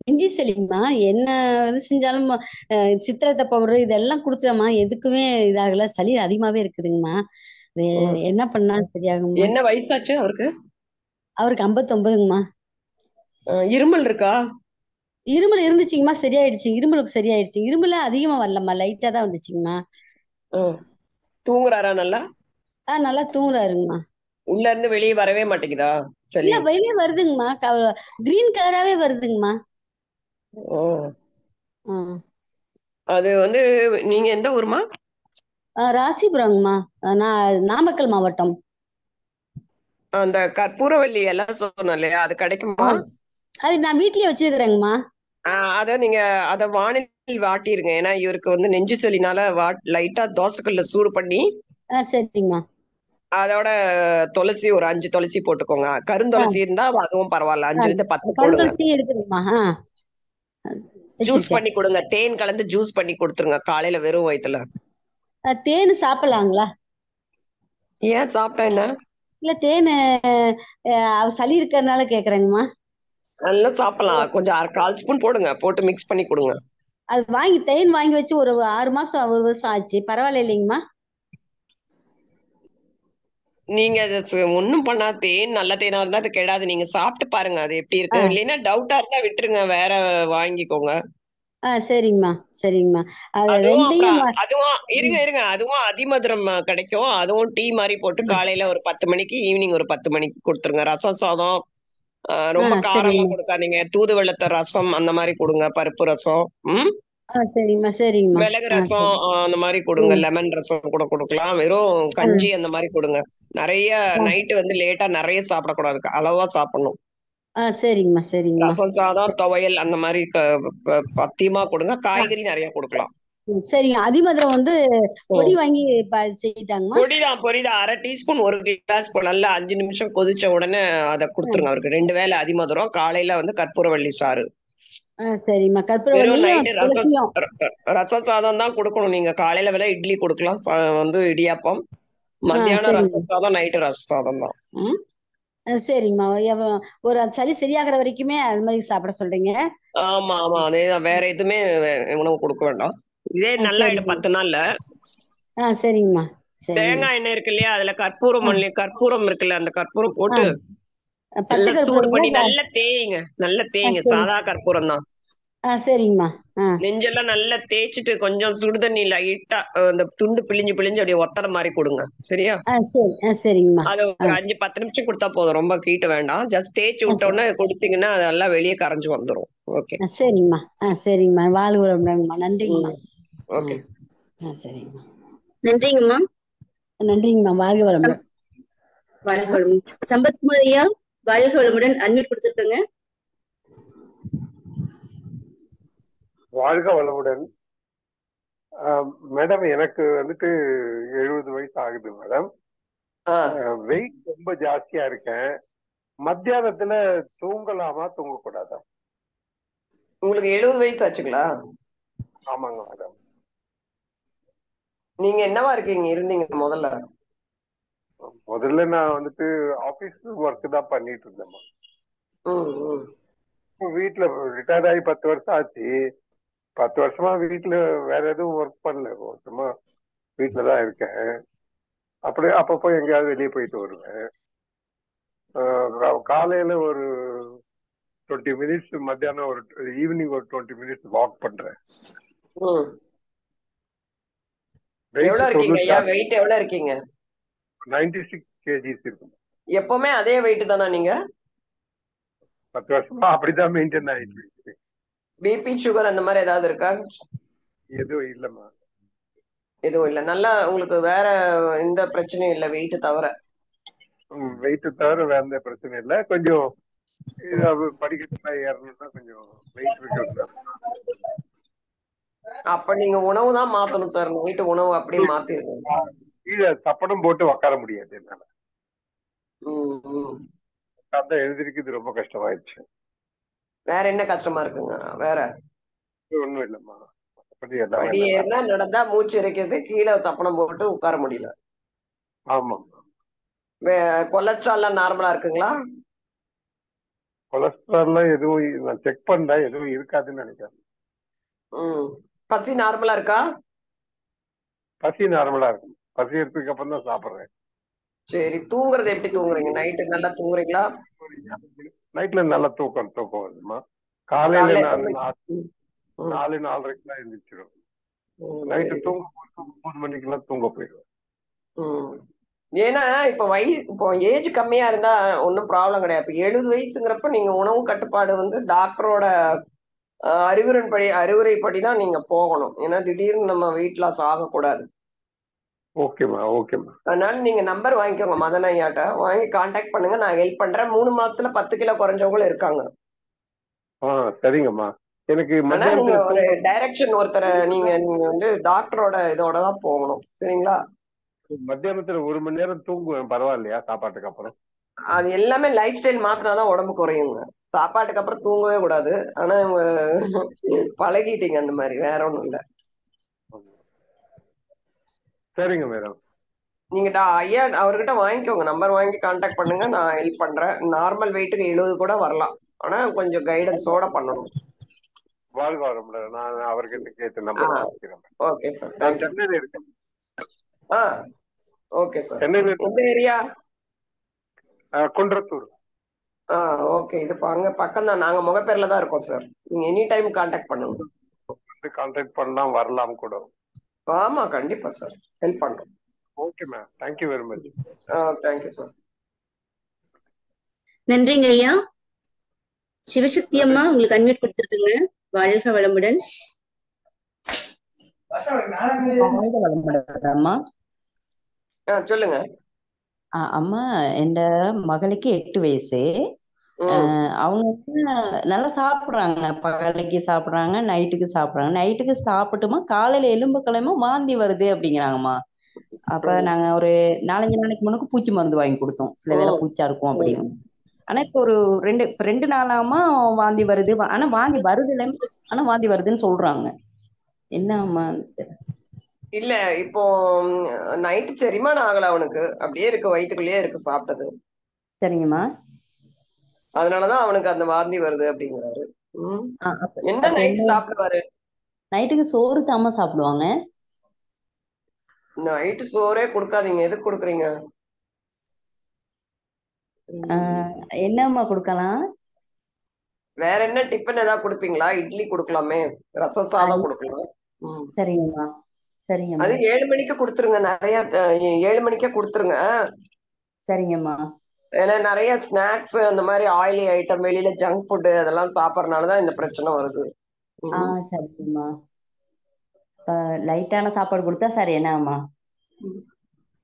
நெஞ்சு சளிங்கம்மா. என்ன இது செஞ்சாலும் சித்திரத்தை பவுடர் இதெல்லாம் கொடுத்தோம்மா, எதுக்குமே இதாகல. சளி அதிகமாவே இருக்குதுங்கம்மா. இது என்ன பண்ணாலும் சரியாகுமா? என்ன வயசாச்சு அவருக்கு? அவருக்கு 59ங்கம்மா. இருமல் இருக்கா? இருமல் இருந்துச்சுங்கம்மா, சரியாயிடுச்சு. இருமலுக்கு சரியாயிடுச்சு. இருமல அதிகமா வரலம்மா, லைட்டா தான் வந்துச்சுங்கம்மா. தூங்குறாரா நல்லா? நல்லா தூங்குறாருங்கம்மா. உள்ள இருந்து வெளியே வரவே மாட்டேங்குதா சளி? இல்ல வெளியே வருதுங்கம்மா, கிரீன் கலராவே வருதுங்கம்மா. அது வந்து நீங்க எந்த ஊருமா? ராசிபுரங்கம்மா. நான் நாமக்கல் மாவட்டம். அந்த கற்பூரவள்ளி எல்லாம் சொன்னோம் இல்லையா, அது கிடைக்குமா? அது நான் வீட்லயே வச்சிருக்கிறேங்கம்மா. அத நீங்க அத வானிலையில் வாட்டிருங்க. ஏன்னா இவருக்கு வந்து நெஞ்சு சளினால லைட்டா தோசைக்கல்ல சூடு பண்ணி சரிங்கம்மா. அதோட துளசி ஒரு 5 துளசி போட்டுக்கோங்க. கருந்துளசி இருந்தா அதுவும் பரவாயில்ல. 5-10 போடுங்க. ஜூஸ் பண்ணி கொடுங்க. தேன் கலந்து ஜூஸ் பண்ணி கொடுத்துருங்க காலையில வெறும் வயித்துல. தேன் சாப்பிடலாங்களா? ஏன் சாப்பிட்டா என்ன? இல்ல தேன் சளி இருக்கிறதுனால கேக்குறேங்கம்மா. நல்லா சாப்பிடலாம். கொஞ்சம் 1/4 ஸ்பூன் போடுங்க, போட்டு மிக்ஸ் பண்ணி கொடுங்க. அது தேன் வாங்கி வச்சு ஒரு 6 மாசம் 1 வருஷம் ஆச்சு. பரவாயில்ல இல்லைங்கம்மா? நீங்க ஒண்ணும் பண்ணா, தேன் நல்ல தேனா இருந்தா அது கெடாது. நீங்க சாப்பிட்டு பாருங்க அது எப்படி இருக்கு. இல்லைன்னா டவுட்டா இருந்தா விட்டுருங்க, வேற வாங்கிக்கோங்க. சரிங்கம்மா சரிங்கம்மா. அதுவும் இருங்க அதுவும் அதிமதுரம் கிடைக்கும். அதுவும் டீ மாதிரி போட்டு காலையில ஒரு 10 மணிக்கு, ஈவினிங் ஒரு 10 மணிக்கு கொடுத்துருங்க. ரசம் சாதம் ரொம்ப காரமா கொடுக்காதீங்க. தூதுவளத்தை ரசம் அந்த மாதிரி கொடுங்க. பருப்பு ரசம், சரிங்கம்மா சரிங்கம்மா. மிளகு ரசம் அந்த மாதிரி கொடுங்க. லெமன் ரசம் கூட கொடுக்கலாம். வெறும் கஞ்சி அந்த மாதிரி கொடுங்க. நிறைய நைட்டு வந்து லேட்டா நிறைய சாப்பிடக்கூடாது, அளவா சாப்பிடணும். சரிங்கம்மா சரிங்கம்மா. ரசம் சாதம், துவையல் அந்த மாதிரி பத்தியமா கொடுங்க. காய்கறி நிறைய கொடுக்கலாம். சரிங்க. அதிமதுரம் வந்து பொடி வாங்கி செய்யிட்டாங்கம்மா. பொடிதான் 1/2 டீஸ்பூன் 1 கிளாஸ் நல்லா 5 நிமிஷம் கொதிச்ச உடனே அதை கொடுத்துருங்க அவருக்கு. 2 வேளை அதிமதுரம், காலையில வந்து கற்பூரவள்ளி சாறு. சரிம்மா. கற்பூரவள்ளியும் ரசம் சாதம் தான் கொடுக்கணும். நீங்க காலையில வேலை இட்லி கொடுக்கலாம், வந்து இடியாப்பம். மத்தியானம் ரசம் சாதம், நைட்டு ரசம் சாதம் தான். சரிங்கம்மா. ஒரு சளி சரியாகிற வரைக்குமே அது மாதிரி சாப்பிட சொல்றீங்க? ஆமா அதேதான். வேற எதுவுமே உணவு கொடுக்க வேண்டாம். இதே நல்லா 10 நாள்ல. சரிங்கம்மா. தேங்காய் எண்ணெய் இருக்கு இல்லையா, அதுல கற்பூரம் இருக்குல்ல, அந்த கற்பூரம் போட்டு சூடு பண்ணி நல்லா தேய்ங்க. சாதா கற்பூரம் தான். சரிங்கம்மா. நெஞ்செல்லாம் நல்லா தேய்ச்சிட்டு கொஞ்சம் சுடுதண்ணி லைட்டா அந்த துண்டு பிழிஞ்சு அப்படியே ஒத்தட மாதிரி கொடுங்க. சரியா? சரிங்கம்மா. அது ஒரு 5-10 நிமிஷம் கொடுத்தா போதும். ரொம்ப கீட்ட வேண்டாம். ஜஸ்ட் தேய்ச்சி விட்ட உடனே கொடுத்தீங்கன்னா அதெல்லாம் வெளியே கரைஞ்சு வந்துடும். ஓகே சரிங்கம்மா. சரிங்கம்மா. வாழ்வுறோம்மா. நன்றிங்கம்மா. ஓகே சரிங்கம்மா. நன்றிங்கம்மா. நன்றிங்கம்மா. வாழ்க வளமுடன். வாழ்க வளமுடன். சம்பத்குமாரியா வாழ்க வளமுடன். அட்மிட் கொடுத்துருக்கங்க. வாழ்க வளமுடன். மேடம் எனக்கு வந்துட்டு 70 வயசு ஆகுது மேடம். வெயிட் ரொம்ப ஜாஸ்தியா இருக்கேன். மத்தியானத்துல தூங்கலாமா தூங்கக்கூடாதா? உங்களுக்கு 70 வயசு ஆச்சுங்களா? ஆமாங்க மேடம். நீங்க என்னவா இருக்கீங்க இருந்தீங்க முதல்ல? முதல்ல நான் வந்துட்டு ஆபீஸ் ஒர்க் தான் பண்ணிட்டு இருந்தேம்மா. வீட்டுல ரிட்டையர்ட் ஆகி 10 வருஷம் ஆச்சு. 10 வருஷமா வீட்டுல வேற எதுவும் ஒர்க் பண்ணல, சும்மா வீட்டுலதான் இருக்கேன். அப்படியே அப்பப்போ எங்கேயாவது வெளியே போயிட்டு வருவேன். காலையில ஒரு 20 மினிட்ஸ், மத்தியானம் ஒரு ஈவினிங் ஒரு 20 மினிட்ஸ் வாக் பண்றேன். எவ்வளவு இருக்கீங்க ஐயா? வெயிட் எவ்வளவு இருக்கீங்க? 96 kgs இருக்கு. எப்பவுமே அதே வெயிட் தானா நீங்க? 10 வருஷமா அப்படிதான் மெயின்டைன் ஆயிட்டு இருக்கு. பிபி சுகர் அந்த மாதிரி ஏதாவது இருக்கா? எதுவும் இல்லம்மா. எதுவும் இல்ல. நல்லா உங்களுக்கு வேற எந்த பிரச்சனையும் இல்ல வெயிட் தவிர? வெயிட் தவிர வேற எந்த பிரச்சனை இல்ல. கொஞ்சம் படிக்கட்டுல ஏறணும்னா கொஞ்சம் வெயிட் இருக்கிறதுனால. அப்ப நீங்க உணவு தான் மாத்தணும் சார். நைட்டு உணவு அப்படியே மாத்திடுங்க. கீழே சப்பனம் போட்டு உட்கார முடியாது என்னால. அதான் எழுந்திருக்கிறது ரொம்ப கஷ்டமாயிடுச்சு. வேற என்ன கஷ்டமா இருக்குங்க? வேற ஒண்ணும் இல்லம்மா. படி ஏறினா நடந்தா மூச்சு இறைக்கிறது, கீழே சப்பனம் போட்டு உட்கார முடியல. ஆமா. கொலஸ்ட்ரால் நார்மலா இருக்குங்களா? கொலஸ்ட்ரால் எதுவும் நான் செக் பண்ணேன், எதுவும் இருக்காதுன்னு நினைக்கிறேன். பசி நார்மலா இருக்கா? பசி நார்மலா இருக்கு. பசி எடுத்ததுக்கு அப்புறம் தான் சாப்பிடுறேன். சரி, தூங்குறது எப்படி தூங்குறீங்க? நைட்டு நல்லா தூங்குறீங்களா? நைட்ல நல்லா தூக்கம் வருதுமா. காலையில 4:30 எழுந்திரிச்சிடும். நைட்டு தூங்க 9 மணிக்கெல்லாம் தூங்க போயிடுவேன். ஏன்னா இப்போ ஏஜ் கம்மியா இருந்தா ஒன்னும் ப்ராப்ளம் கிடையாது. இப்ப 70 வயசுங்கிறப்ப நீங்க உணவு கட்டுப்பாடு வந்து டாக்டரோட அறிவுரைப்படிதான் நீங்க போகணும். ஏன்னா திடீர்னு நம்ம வெயிட் லாஸ் ஆகக்கூடாது. ஓகேமா, ஓகேமா. அதனால நீங்க நம்பர் வாங்கிக்கோங்க, மதன் ஐயாட்ட வாங்கி கான்டாக்ட் பண்ணுங்க. நான் ஹெல்ப் பண்றேன். 3 மாசத்துல 10 கிலோ குறைஞ்சவங்களும் இருக்காங்க. சரிங்கம்மா. எனக்கு நீங்க ஒரு டைரக்ஷன் ஒருத்தரை நீங்க வந்து டாக்டரோட இதோட தான் போகணும். சரிங்களா? மத்தியானத்துல 1 மணி நேரம் தூங்குவேன், பரவாயில்லையா சாப்பாட்டுக்கு அப்புறம்? அது எல்லாமே லைஃப் ஸ்டைல் மாத்தினாதான் உடம்பு குறையுங்க. சாப்பாட்டுக்கு அப்புறம் தூங்கவே கூடாது. ஆனா பழகிட்டீங்க அந்த மாதிரி, வேற ஒண்ணும் இல்ல. சரிங்க மேடம். நீங்க ஐயா அவர்கிட்ட வாங்கிக்கோங்க, நம்பர் வாங்கி கான்டாக்ட் பண்ணுங்க. நான் ஹெல்ப் பண்றேன். நார்மல் வெயிட்டுக்கு 70 கூட வரலாம். ஆனா கொஞ்சம் கைடன்ஸோட பண்ணணும். வாழ்க வளமுடன். நான் அவர்கிட்ட கேட்டு நம்பர் வாங்கிக்கிறேன். Okay sir. நான் சென்னையில இருக்கேன். Okay sir. எந்த ஏரியா? குன்றத்தூர். ஓகே. இது அங்க பக்கம் தான். நாங்க முகப்பேர்ல தான் இருக்கோம் சார். நீங்க எனி டைம் கான்டாக்ட் பண்ணுங்க. கான்டாக்ட் பண்ணலாம், வரலாம் கூட. ஆமா, கண்டிப்பா சார். ஹெல்ப் பண்றோம். Okay ma'am. Thank you very much. Thank you sir. நன்றிங்க ஐயா. சிவசக்தி அம்மா உங்களுக்கு அன்மியூட் கொடுத்துருக்குங்க. வாழ்க வளமுடன். அம்மா சொல்லுங்க. அம்மா, என் மகளுக்கு 8 வயசு. அவங்க நல்லா சாப்பிடுறாங்க. பகலைக்கு சாப்பிடுறாங்க, நைட்டுக்கு சாப்பிடுறாங்க. நைட்டுக்கு சாப்பிட்டுமா காலையில எலும்பு கிழமை வாந்தி வருது அப்படிங்கிறாங்கம்மா. அப்ப நாங்க ஒரு 4-5 நாளைக்கு முன்னுக்கு பூச்சி மருந்து வாங்கி கொடுத்தோம். சில வேளை பூச்சா இருக்கும் அப்படின்னு. ஆனா இப்ப ஒரு 2 நாளாமா வாந்தி வருது. ஆனா வாந்தி வருது இல்லை, ஆனா வாந்தி வருதுன்னு சொல்றாங்க. என்னம்மா? இல்ல, இப்போ நைட்டு செரிமானம் ஆகல அவனுக்கு. அப்படியே இருக்கு, வயிற்றுக்குள்ளேயே இருக்கு சாப்பிட்டது. சரிங்கம்மா. அதனாலதான் அவனுக்கு அந்த வாந்தி வருது அப்படிங்கிறாரு. என்ன நைட்டு சாப்பிடுவாரு? நைட்டுக்கு சோறு தாமா சாப்பிடுவாங்க. நைட்டு சோறே கொடுக்காதீங்க. எதுக்கு கொடுக்குறீங்க? என்னம்மா கொடுக்கலாம்? வேற என்ன டிஃபன் ஏதாவது கொடுப்பீங்களா? இட்லி கொடுக்கலாமே, ரசம் சாதம் கொடுக்கலாம். சரிங்கம்மா, சரிங்கம்மா. அது 7 மணிக்கு கொடுத்துருங்க. நிறைய 7 மணிக்கே கொடுத்துருங்க. சரிங்கம்மா. ஏன்னா நிறைய ஸ்நாக்ஸ் அந்த மாதிரி ஆயிலி ஐட்டம், வெளியில ஜங்க் ஃபுட் அதெல்லாம் சாப்பிடறதுனாலதான் இந்த பிரச்சனை வருது. சரிங்கம்மா. லைட்டான சாப்பாடு கொடுத்தா சரி என்னம்மா?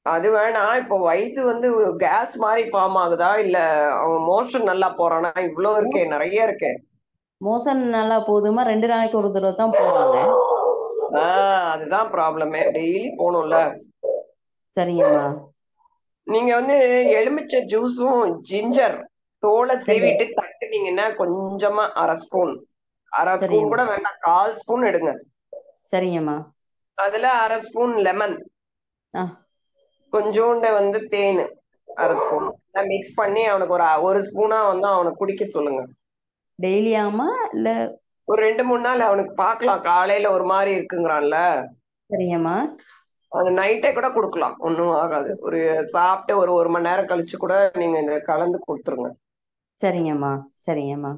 அது வேணாம். இப்போ வயிற்று வந்து கேஸ் மாதிரி ஃபார்ம் ஆகுதா, இல்ல அவன் மோஷன் நல்லா போறானா? இவ்வளவு இருக்கே, நிறைய இருக்கே. மோஷன் நல்லா போகுதுமா. 2 நாளைக்கு ஒரு தடவை தான் போவாங்க. அதுதான் ப்ராப்ளமே. டெய்லி போகணும்ல. சரிங்கம்மா. நீங்க வந்து எலுமிச்சை ஜூஸும் ஜிஞ்சர் தோலை சரிங்க சீவிட்டு தட்டுனீங்கன்னா கொஞ்சமா அரை ஸ்பூன் சரிங்கம்மா கூட வேண்டாம், 1/4 ஸ்பூன் எடுங்க. சரிங்கம்மா அதுல அரை ஸ்பூன் லெமன், ஆ கொஞ்சோண்டு வந்து தேன், அரை ஸ்பூன் மிக்ஸ் பண்ணி அவனுக்கு ஒரு ஸ்பூனா வந்து அவனுக்கு குடிக்க சொல்லுங்க. டெய்லியாம்மா இல்ல ஒரு 2-3 நாள் அவனுக்கு பார்க்கலாம். காலையில ஒரு மாதிரி இருக்குங்கிறான்ல, சரிங்கம்மா அது நைட்டே கூட கொடுக்கலாம், ஒன்றும் ஆகாது. ஒரு சாப்பிட்டு ஒரு மணி நேரம் கழிச்சு கூட நீங்க இந்த கலந்து கொடுத்துருங்க. சரிங்கம்மா சரிங்கம்மா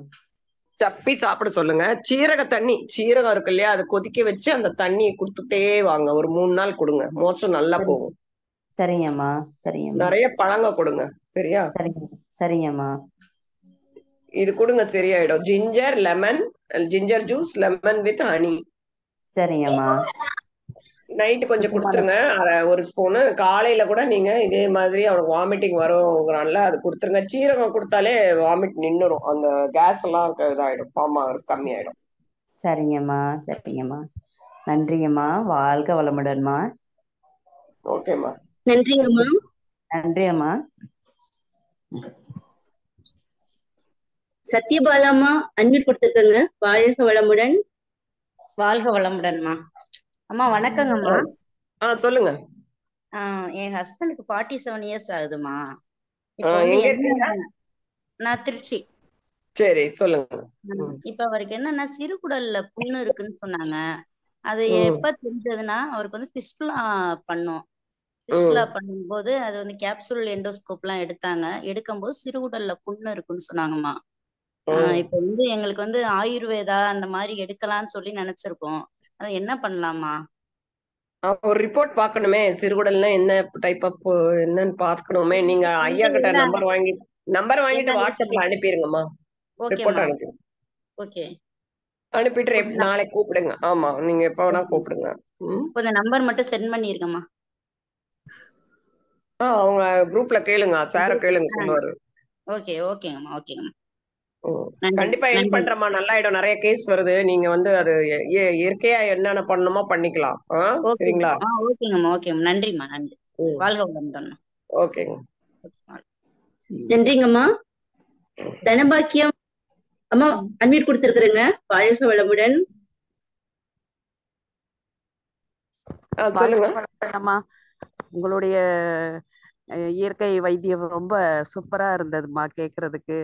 சப்பி சாப்பிட சொல்லுங்க. சீரகம் இருக்கு இல்லையா, அதை கொதிக்க வச்சு அந்த தண்ணியை கொடுத்துட்டே வாங்க. ஒரு 3 நாள் கொடுங்க, மோசம் நல்லா சரி போகும். சரிங்கம்மா சரிங்கம்மா நிறைய பழங்க கொடுங்க, சரியா? சரிங்கம்மா சரிங்கம்மா இது கொடுங்க, சரியாயிடும். Ginger juice lemon with honey சரிங்கம்மா நைட்டு கொஞ்சம் சுத்தமான கொடுத்துருங்க. ஒரு ஸ்பூனு காலையில கூட நீங்க இதே மாதிரி அவனுக்கு வாமிட்டிங் வருங்கிறான்ல, அது கொடுத்துருங்க. சீரகம் கொடுத்தாலே வாமிட் நின்னுரும், அந்த கேஸ் எல்லாம் இதாயிடும், ஃபார்ம் ஆகிறது கம்மியாயிடும். சரிங்கம்மா சரிங்கம்மா நன்றிங்கம்மா. வாழ்க வளமுடன்மா. ஓகேம்மா, நன்றிங்கம்மா. நன்றி அம்மா. சத்யபாலாமா அன்மியூட் கொடுத்துருக்கங்க. வாழ்க வளமுடன். வாழ்க வளமுடன்மா. அம்மா வணக்கங்கம்மா. சொல்லுங்க. என் ஹஸ்பண்டுக்கு 47 இயர்ஸ் ஆகுதுமா. இப்போ வந்து எங்க என்ன, இருக்கீங்க? நான் திருச்சி. சரி, சொல்லுங்க. இப்ப அவருக்கு என்னன்னா சிறுகுடல்ல புண்ணு இருக்குன்னு சொன்னாங்க. அது எப்ப தெரிஞ்சதுன்னா, அவருக்கு வந்து பிஸ்டுலா பண்ணோம். பிஸ்டுலா பண்ணும்போது அது வந்து கேப்சூல் எண்டோஸ்கோப் எல்லாம் எடுத்தாங்க. எடுக்கும்போது சிறுகுடல்ல புண்ணு இருக்குன்னு சொன்னாங்கம்மா. இப்ப வந்து எங்களுக்கு வந்து ஆயுர்வேதா அந்த மாதிரி எடுக்கலாம்னு சொல்லி நினைச்சிருக்கோம். அது என்ன பண்ணலாமா? ஒரு ரிப்போர்ட் பார்க்கணுமே, சிறுகுடல்னா என்ன டைப் ஆஃப் என்னன்னு பார்க்கணுமே. நீங்க ஐயா கிட்ட நம்பர் வாங்கிட்டு வாட்ஸ்அப்ல அனுப்பிடுங்கம்மா. ரிப்போர்ட் ஓகேம்மா. அனுப்பி ஓகே. அனுப்பிட்டு நாளைக்கு கூப்பிடுங்க. ஆமா, நீங்க எப்ப வேணா கூப்பிடுங்க. கொஞ்சம் நம்பர் மட்டும் சென்ட் பண்ணிருக்கம்மா. அவங்க குரூப்ல கேளுங்க, சார கேளுங்க, சொல்லுவாரு. ஓகே ஓகேங்கம்மா ஓகேங்கம்மா. கண்டிப்பா ஹெல்ப் பண்றேம்மா, நல்லாயிடும். நிறைய கேஸ் வருது. நீங்க வந்து அது இயற்கையா என்னென்ன பண்ணணுமோ பண்ணிக்கலாம். சரிங்களா? ஓகேங்கம்மா ஓகேம்மா. நன்றிம்மா நன்றி. வாழ்க வளமுடன்மா. ஓகேங்க, நன்றிங்கம்மா. தனபாக்கியம் அம்மா அன்மியூட் கொடுத்துருக்குறேங்க. வாழ்க வளமுடன். சொல்லுங்க. அம்மா, உங்களுடைய இயற்கை வைத்தியம் ரொம்ப சூப்பரா இருந்ததுமா, கேக்குறதுக்கு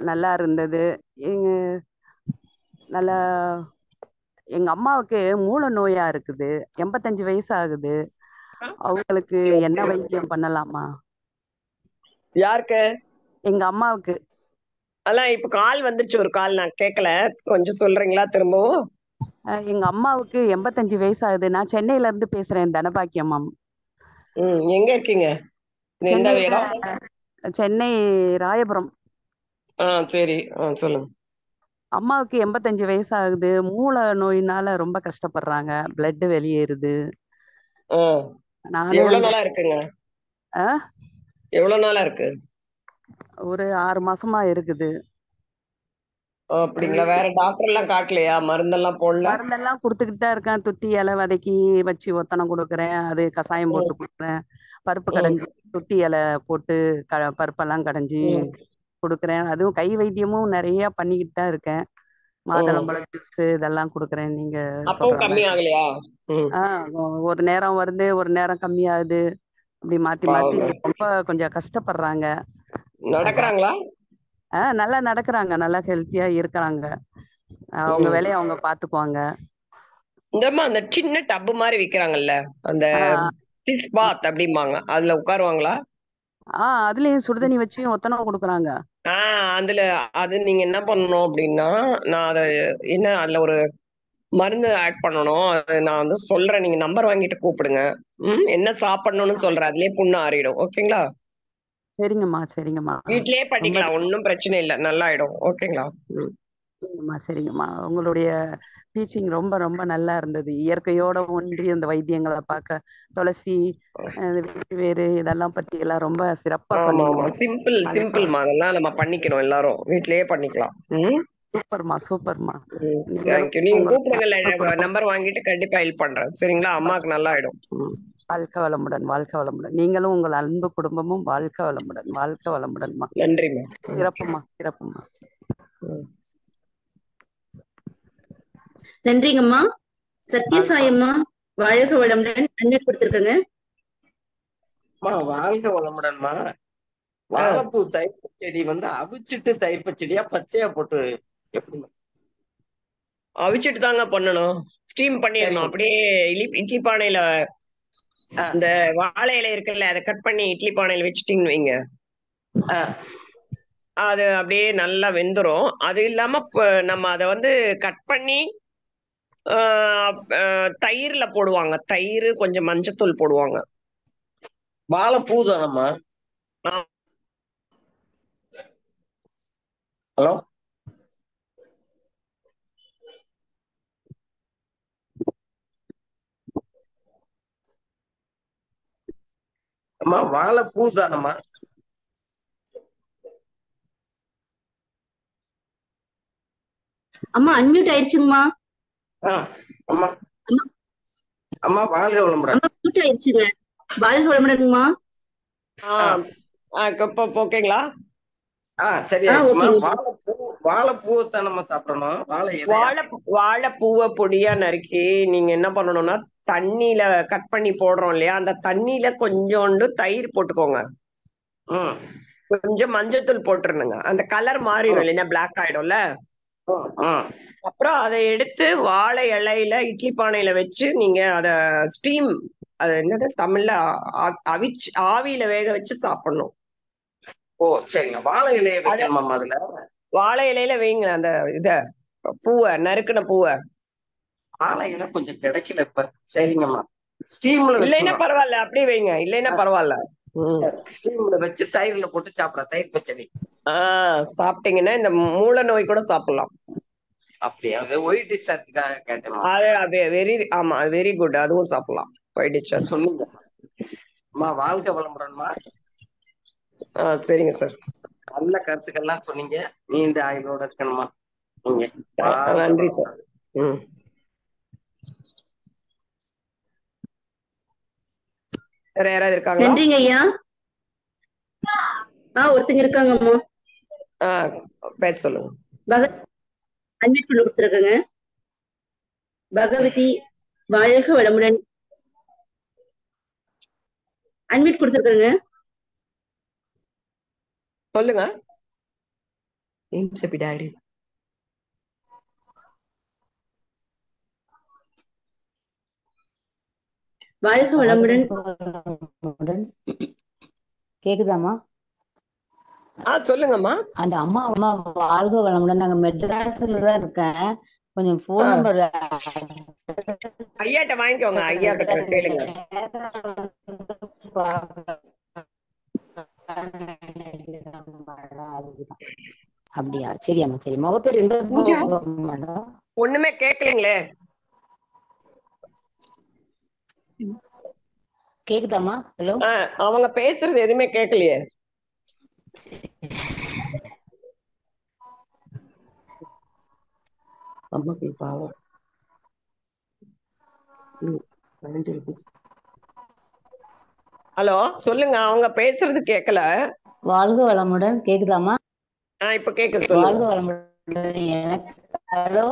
நல்லா இருந்தது. நல்லா எங்க அம்மாவுக்கு மூல நோயா இருக்குது, 85 வயசு ஆகுது. அவங்களுக்கு என்ன வைத்தியம் பண்ணலாமா? யாருக்கு? எங்க அம்மாவுக்கு. அதான் இப்ப கால் வந்துருச்சு, ஒரு கால் நான் கேட்கல, கொஞ்சம் சொல்றீங்களா திரும்பவும்? எங்க அம்மாவுக்கு 85 வயசு ஆகுது. நான் சென்னையில இருந்து பேசுறேன், தனபாக்கியம் மேம். எங்க இருக்கீங்க? எந்த இடம்? சென்னை ராயபுரம். சரி, சொல்லுங்க. அம்மாவுக்கு 85 வயசு ஆகுது. மூல நோயினால ரொம்ப கஷ்டப்படுறாங்க, பிளட் வெளியேறுது. எவ்வளவு நாளா இருக்குங்க? எவ்வளவு நாளா இருக்கு? ஒரு 6 மாசமா இருக்குது. அப்படிங்களா? வேற டாக்டர் எல்லாம் காட்டலையா? மருந்தெல்லாம் போடல? மருந்தெல்லாம் கொடுத்துக்கிட்டு தான் இருக்கேன். துத்தி இலை வதக்கி வச்சு ஒத்தனம் கொடுக்குறேன், அது கஷாயம் போட்டு கொடுக்குறேன். பருப்பு கடைஞ்சி துத்தி இலை போட்டு பருப்பெல்லாம் கடைஞ்சி கொடுக்குறேன். அதுவும் கை வைத்தியமும் நிறைய பண்ணிக்கிட்டு தான் இருக்கேன். மாதுளம்பழ ஜூஸ் இதெல்லாம் கொடுக்குறேன். நீங்க கம்மி ஆகலையா? ஒரு நேரம் வருது, ஒரு நேரம் கம்மியாகுது, அப்படி மாத்தி மாத்தி ரொம்ப கொஞ்சம் கஷ்டப்படுறாங்க. நடக்கிறாங்களா? நல்லா நடக்கிறாங்க, நல்லா ஹெல்த்தியா இருக்கிறாங்க. அவங்க வேலையை அவங்க பாத்துக்குவாங்க. இந்தம்மா அந்த சின்ன டப்பு மாதிரி விக்கிறாங்கல்ல, அந்த பாத் அப்படிம்பாங்க, அதுல உட்காருவாங்களா? அதுலயும் சுடுதண்ணி வச்சு ஒத்தனம் கொடுக்குறாங்க. அதுல அது நீங்க என்ன பண்ணணும் அப்படின்னா, நான் அத என்ன அதுல ஒரு மருந்து ஆட் பண்ணணும். அது நான் வந்து சொல்றேன், நீங்க நம்பர் வாங்கிட்டு கூப்பிடுங்க. என்ன சாப்பிடணும்னு சொல்றேன், அதுலயே புண்ணு ஆறிடும். ஓகேங்களா? சரிங்கம்மா சரிங்கம்மா. வீட்லயே பண்ணிக்கலாம், ஒன்னும் பிரச்சனை இல்லை, நல்லா ஆயிடும். ஓகேங்களா? சரிங்கம்மா சரிங்கம்மா. உங்களுடைய டீச்சிங் ரொம்ப ரொம்ப நல்லா இருந்தது. இயற்கையோட ஒன்றி அந்த வைத்தியங்களை பார்க்க, துளசி, வேறு இதெல்லாம் பத்தி எல்லாம் ரொம்ப சிறப்பா சொன்னீங்க. சிம்பிள்மா, அதெல்லாம் நம்ம பண்ணிக்கணும், எல்லாரும் வீட்லயே பண்ணிக்கலாம். சூப்பர்மா சூப்பர்மா. நீங்களும் தேங்க்யூ. நீங்க உங்க கூப்பிடுங்கல்ல, குடும்பம் நம்பர் வாங்கிட்டு கண்டிப்பா ஹெல்ப் பண்றேன். சரிங்களா? அம்மாக்கு நல்லா ஆயிடும். வாழ்க வளமுடன், வாழ்க வளமுடன். நீங்களும் உங்கள் அன்பு குடும்பமும் வாழ்க வளமுடன், வாழ்க வளமுடன்மா. நன்றிம்மா. சிறப்புமா சிறப்புமா. நன்றிங்கம்மா. சத்யசாயம்மா வாழ்க வளமுடன் அன்னைக்கு கொடுத்துருக்கங்க. வாழ்க வளமுடன்மா. வாழைப்பூ தயிர் பச்சடி வந்து அவிச்சிட்டு தயிர் பச்சடியா பச்சையா போட்டு எப்படிமா? அவிச்சிட்டு தாங்க பண்ணணும். ஸ்டீம் பண்ணிடணும். அப்படியே இட்லி பானையில இந்த வாழை இலை இருக்குல்ல, அதை கட் பண்ணி இட்லி பானையில வச்சுட்டீங்கன்னு வைங்க, அது அப்படியே நல்லா வெந்துரும். அது இல்லாம நம்ம அதை வந்து கட் பண்ணி தயிர்ல போடுவாங்க. தயிர் கொஞ்சம் மஞ்சத்தூள் போடுவாங்க. வாழைப்பூ தானம்மா? ஹலோ, அம்மா வாழைப்பூ தானம்மா? அம்மா அன்மியூட் ஆயிடுச்சுங்கம்மா. அம்மா அம்மா வாழ்க வளமுடன். அம்மா மியூட் ஆயிடுச்சுங்க. வாழ்க வளமுடன்மா. ஓகேங்களா? சரி. வாழைப்பூவை தான் நம்ம சாப்பிடணும். வாழைப்பூவை பொடியா நறுக்கி நீங்க என்ன பண்ணணும்னா, தண்ணியில கட் பண்ணி போடுறோம் இல்லையா, அந்த தண்ணியில கொஞ்சோண்டு தயிர் போட்டுக்கோங்க. கொஞ்சம் மஞ்சத்தூள் போட்டுருணுங்க. அந்த கலர் மாறிடும் இல்லைன்னா பிளாக் ஆயிடும்ல. அப்புறம் அதை எடுத்து வாழை இலையில இட்லி பானையில வச்சு நீங்க அத ஸ்டீம், அது என்னது தமிழ்ல, அவிச்சு ஆவியில வேக வச்சு சாப்பிடணும். ஓ சரிங்க. வாழை இலைய வைக்கணுமா அதுல? வாழை இலையில வைங்க அந்த இத பூவை, நறுக்குன பூவை. வாழை இலை கொஞ்சம் கிடைக்கல இப்ப. சரிங்கம்மா. ஸ்டீம்ல இல்லைன்னா பரவாயில்ல, அப்படியே வைங்க. இல்லைன்னா பரவாயில்ல. ஸ்டீம்ல வச்சு தயிர்ல போட்டு சாப்பிட தயிர் பச்சடி சாப்பிட்டீங்கன்னா இந்த மூல நோய் கூட சாப்பிடலாம். அப்படியா? அது ஒயிட் டிஸ்சார்ஜ்க்காக கேட்டேன். அது ஆமா, வெரி குட். அதுவும் சாப்பிடலாம். ஒயிட் டிஸ்சார்ஜ் சொன்னீங்க. அம்மா வாழ்க வளமுடன்மா. சரிங்க சார். நல்ல கருத்துக்கள்லாம் சொன்னீங்க. நீண்ட ஆயுளோட இருக்கணுமா நீங்க. நன்றி சார். வேற யாராவது இருக்காங்களா? நன்றிங்க ஐயா. ஒருத்தங்க இருக்காங்கம்மா. பேர் சொல்லுங்க. அன்மியூட் பண்ணி கொடுத்துருக்கங்க. பகவதி வாழ்க வளமுடன் அன்மியூட் கொடுத்துருக்கங்க. சொல்லுங்க. டாடி வாழ்க வளமுடன். கேக்குதாமா? சொல்லுங்கம்மா. அந்த அம்மா வாழ்க வளமுடன். நாங்க மெட்ராஸ்ல தான் இருக்கேன். கொஞ்சம் போன் நம்பர் ஐயாட்ட வாங்கிக்கோங்க. ஐயா கிட்ட கேளுங்க. அப்படியா? சரியாம்மா சரி. முகப்பேர் எந்த மேடம்? ஒண்ணுமே கேட்கலீங்களே. கேக்குதாமா? ஹலோ, அவங்க பேசுறது எதுவுமே கேட்கலையே. அம்மாக்கு பாவம். ஹலோ சொல்லுங்க. அவங்க பேசுறது கேட்கல. வாழ்க வளமுடன். கேக்குதாமா? இப்ப கேக்குது. வாழ்க வளமுடன். எனக்கு ஹலோ,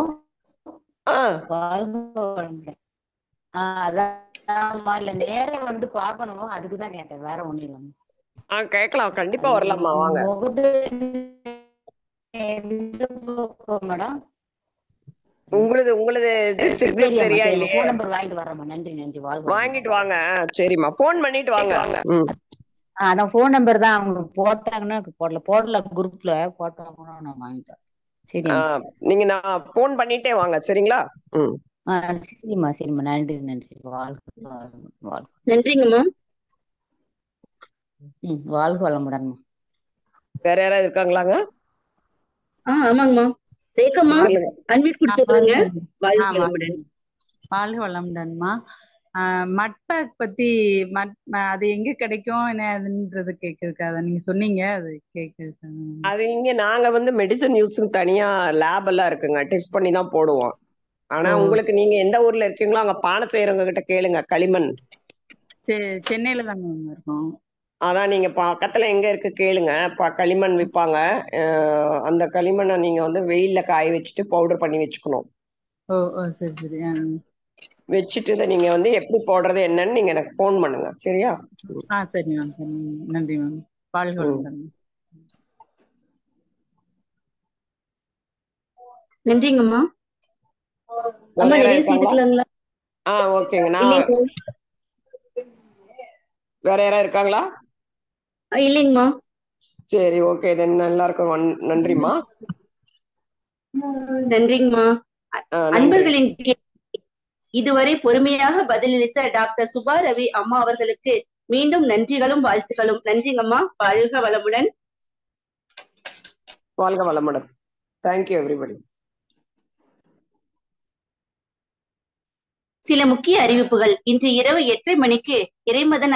வாழ்க வளமுடன். அதான் இல்ல, நேரம் வந்து பாக்கணும், அதுக்குதான் கேட்டேன், வேற ஒண்ணும் இல்ல. கேட்கலாம், கண்டிப்பா வரலாமா, வாங்க. மேடம் உங்களது சரியா இல்லையே. போன் நம்பர் வாங்கிட்டு வரேம்மா. நன்றி நன்றி. வாழ்க வாங்கிட்டு வாங்க. சரிம்மா, போன் பண்ணிட்டு வாங்க. அதான் போன் நம்பர் தான் அவங்க போட்டாங்கன்னா போடல குரூப்ல போட்டாங்கன்னா நான் வாங்கிட்டேன். சரி, நீங்க நான் போன் பண்ணிட்டே வாங்க. சரிங்களா? சரிம்மா சரிம்மா. நன்றி நன்றி. வாழ்க நன்றிங்கம்மா. வாழ்க வளமுடன்மா. வேற யாராவது இருக்காங்களாங்க? ஆமாங்கம்மா. ரேகம்மா அன்மியூட் கொடுத்துருங்க. வாழ்க வளமுடன். வாழ்க வளமுடன்மா. மட்டை பத்தி அது எங்க கிடைக்கும் என்னன்றது கேக்குறதுக்காக நீங்க சொன்னீங்க, அது கேக்குது. அது இங்க நாங்க வந்து மெடிசன் யூஸுக்கு தனியா லேப் எல்லாம் இருக்குங்க, டெஸ்ட் பண்ணி தான் போடுவோம். ஆனா உங்களுக்கு நீங்க எந்த ஊர்ல இருக்கீங்களோ அங்க பானை செய்யறவங்க கிட்ட கேளுங்க. களிமண் சென்னையில தாங்க இருக்கோம். அதான் நீங்க பக்கத்துல எங்க இருக்கு கேளுங்க. களிமண் விற்பாங்க. அந்த களிமண்ணை நீங்க வந்து வெயில்ல காய வச்சுட்டு பவுடர் பண்ணி வச்சுக்கணும். ஓ சரி சரி. வச்சுட்டு இதை நீங்க வந்து எப்படி போடுறது என்னன்னு நீங்க எனக்கு போன் பண்ணுங்க, சரியா? சரி மேம், சரி. நன்றி மேம். வாழ்க வளமுடன். நன்றிங்கம்மா. அம்மா நிறைய செய்துக்கலாங்களா? ஓகேங்க. வேற யாராவது இருக்காங்களா? இல்லைங்கம்மா. சரி, ஓகே. தென் நல்லா இருக்கும். நன்றிம்மா. நன்றிங்கம்மா. அன்பர்களின் இதுவரை பொறுமையாக பதிலளித்த டாக்டர் சுபா ரவி அம்மா அவர்களுக்கு மீண்டும் நன்றிகளும் வாழ்த்துக்களும். நன்றிங்கம்மா. வாழ்க வளமுடன். வாழ்க வளமுடன். Thank you everybody. சில முக்கிய அறிவிப்புகள். இன்று இரவு 8:30 மணிக்கு இறைமதன்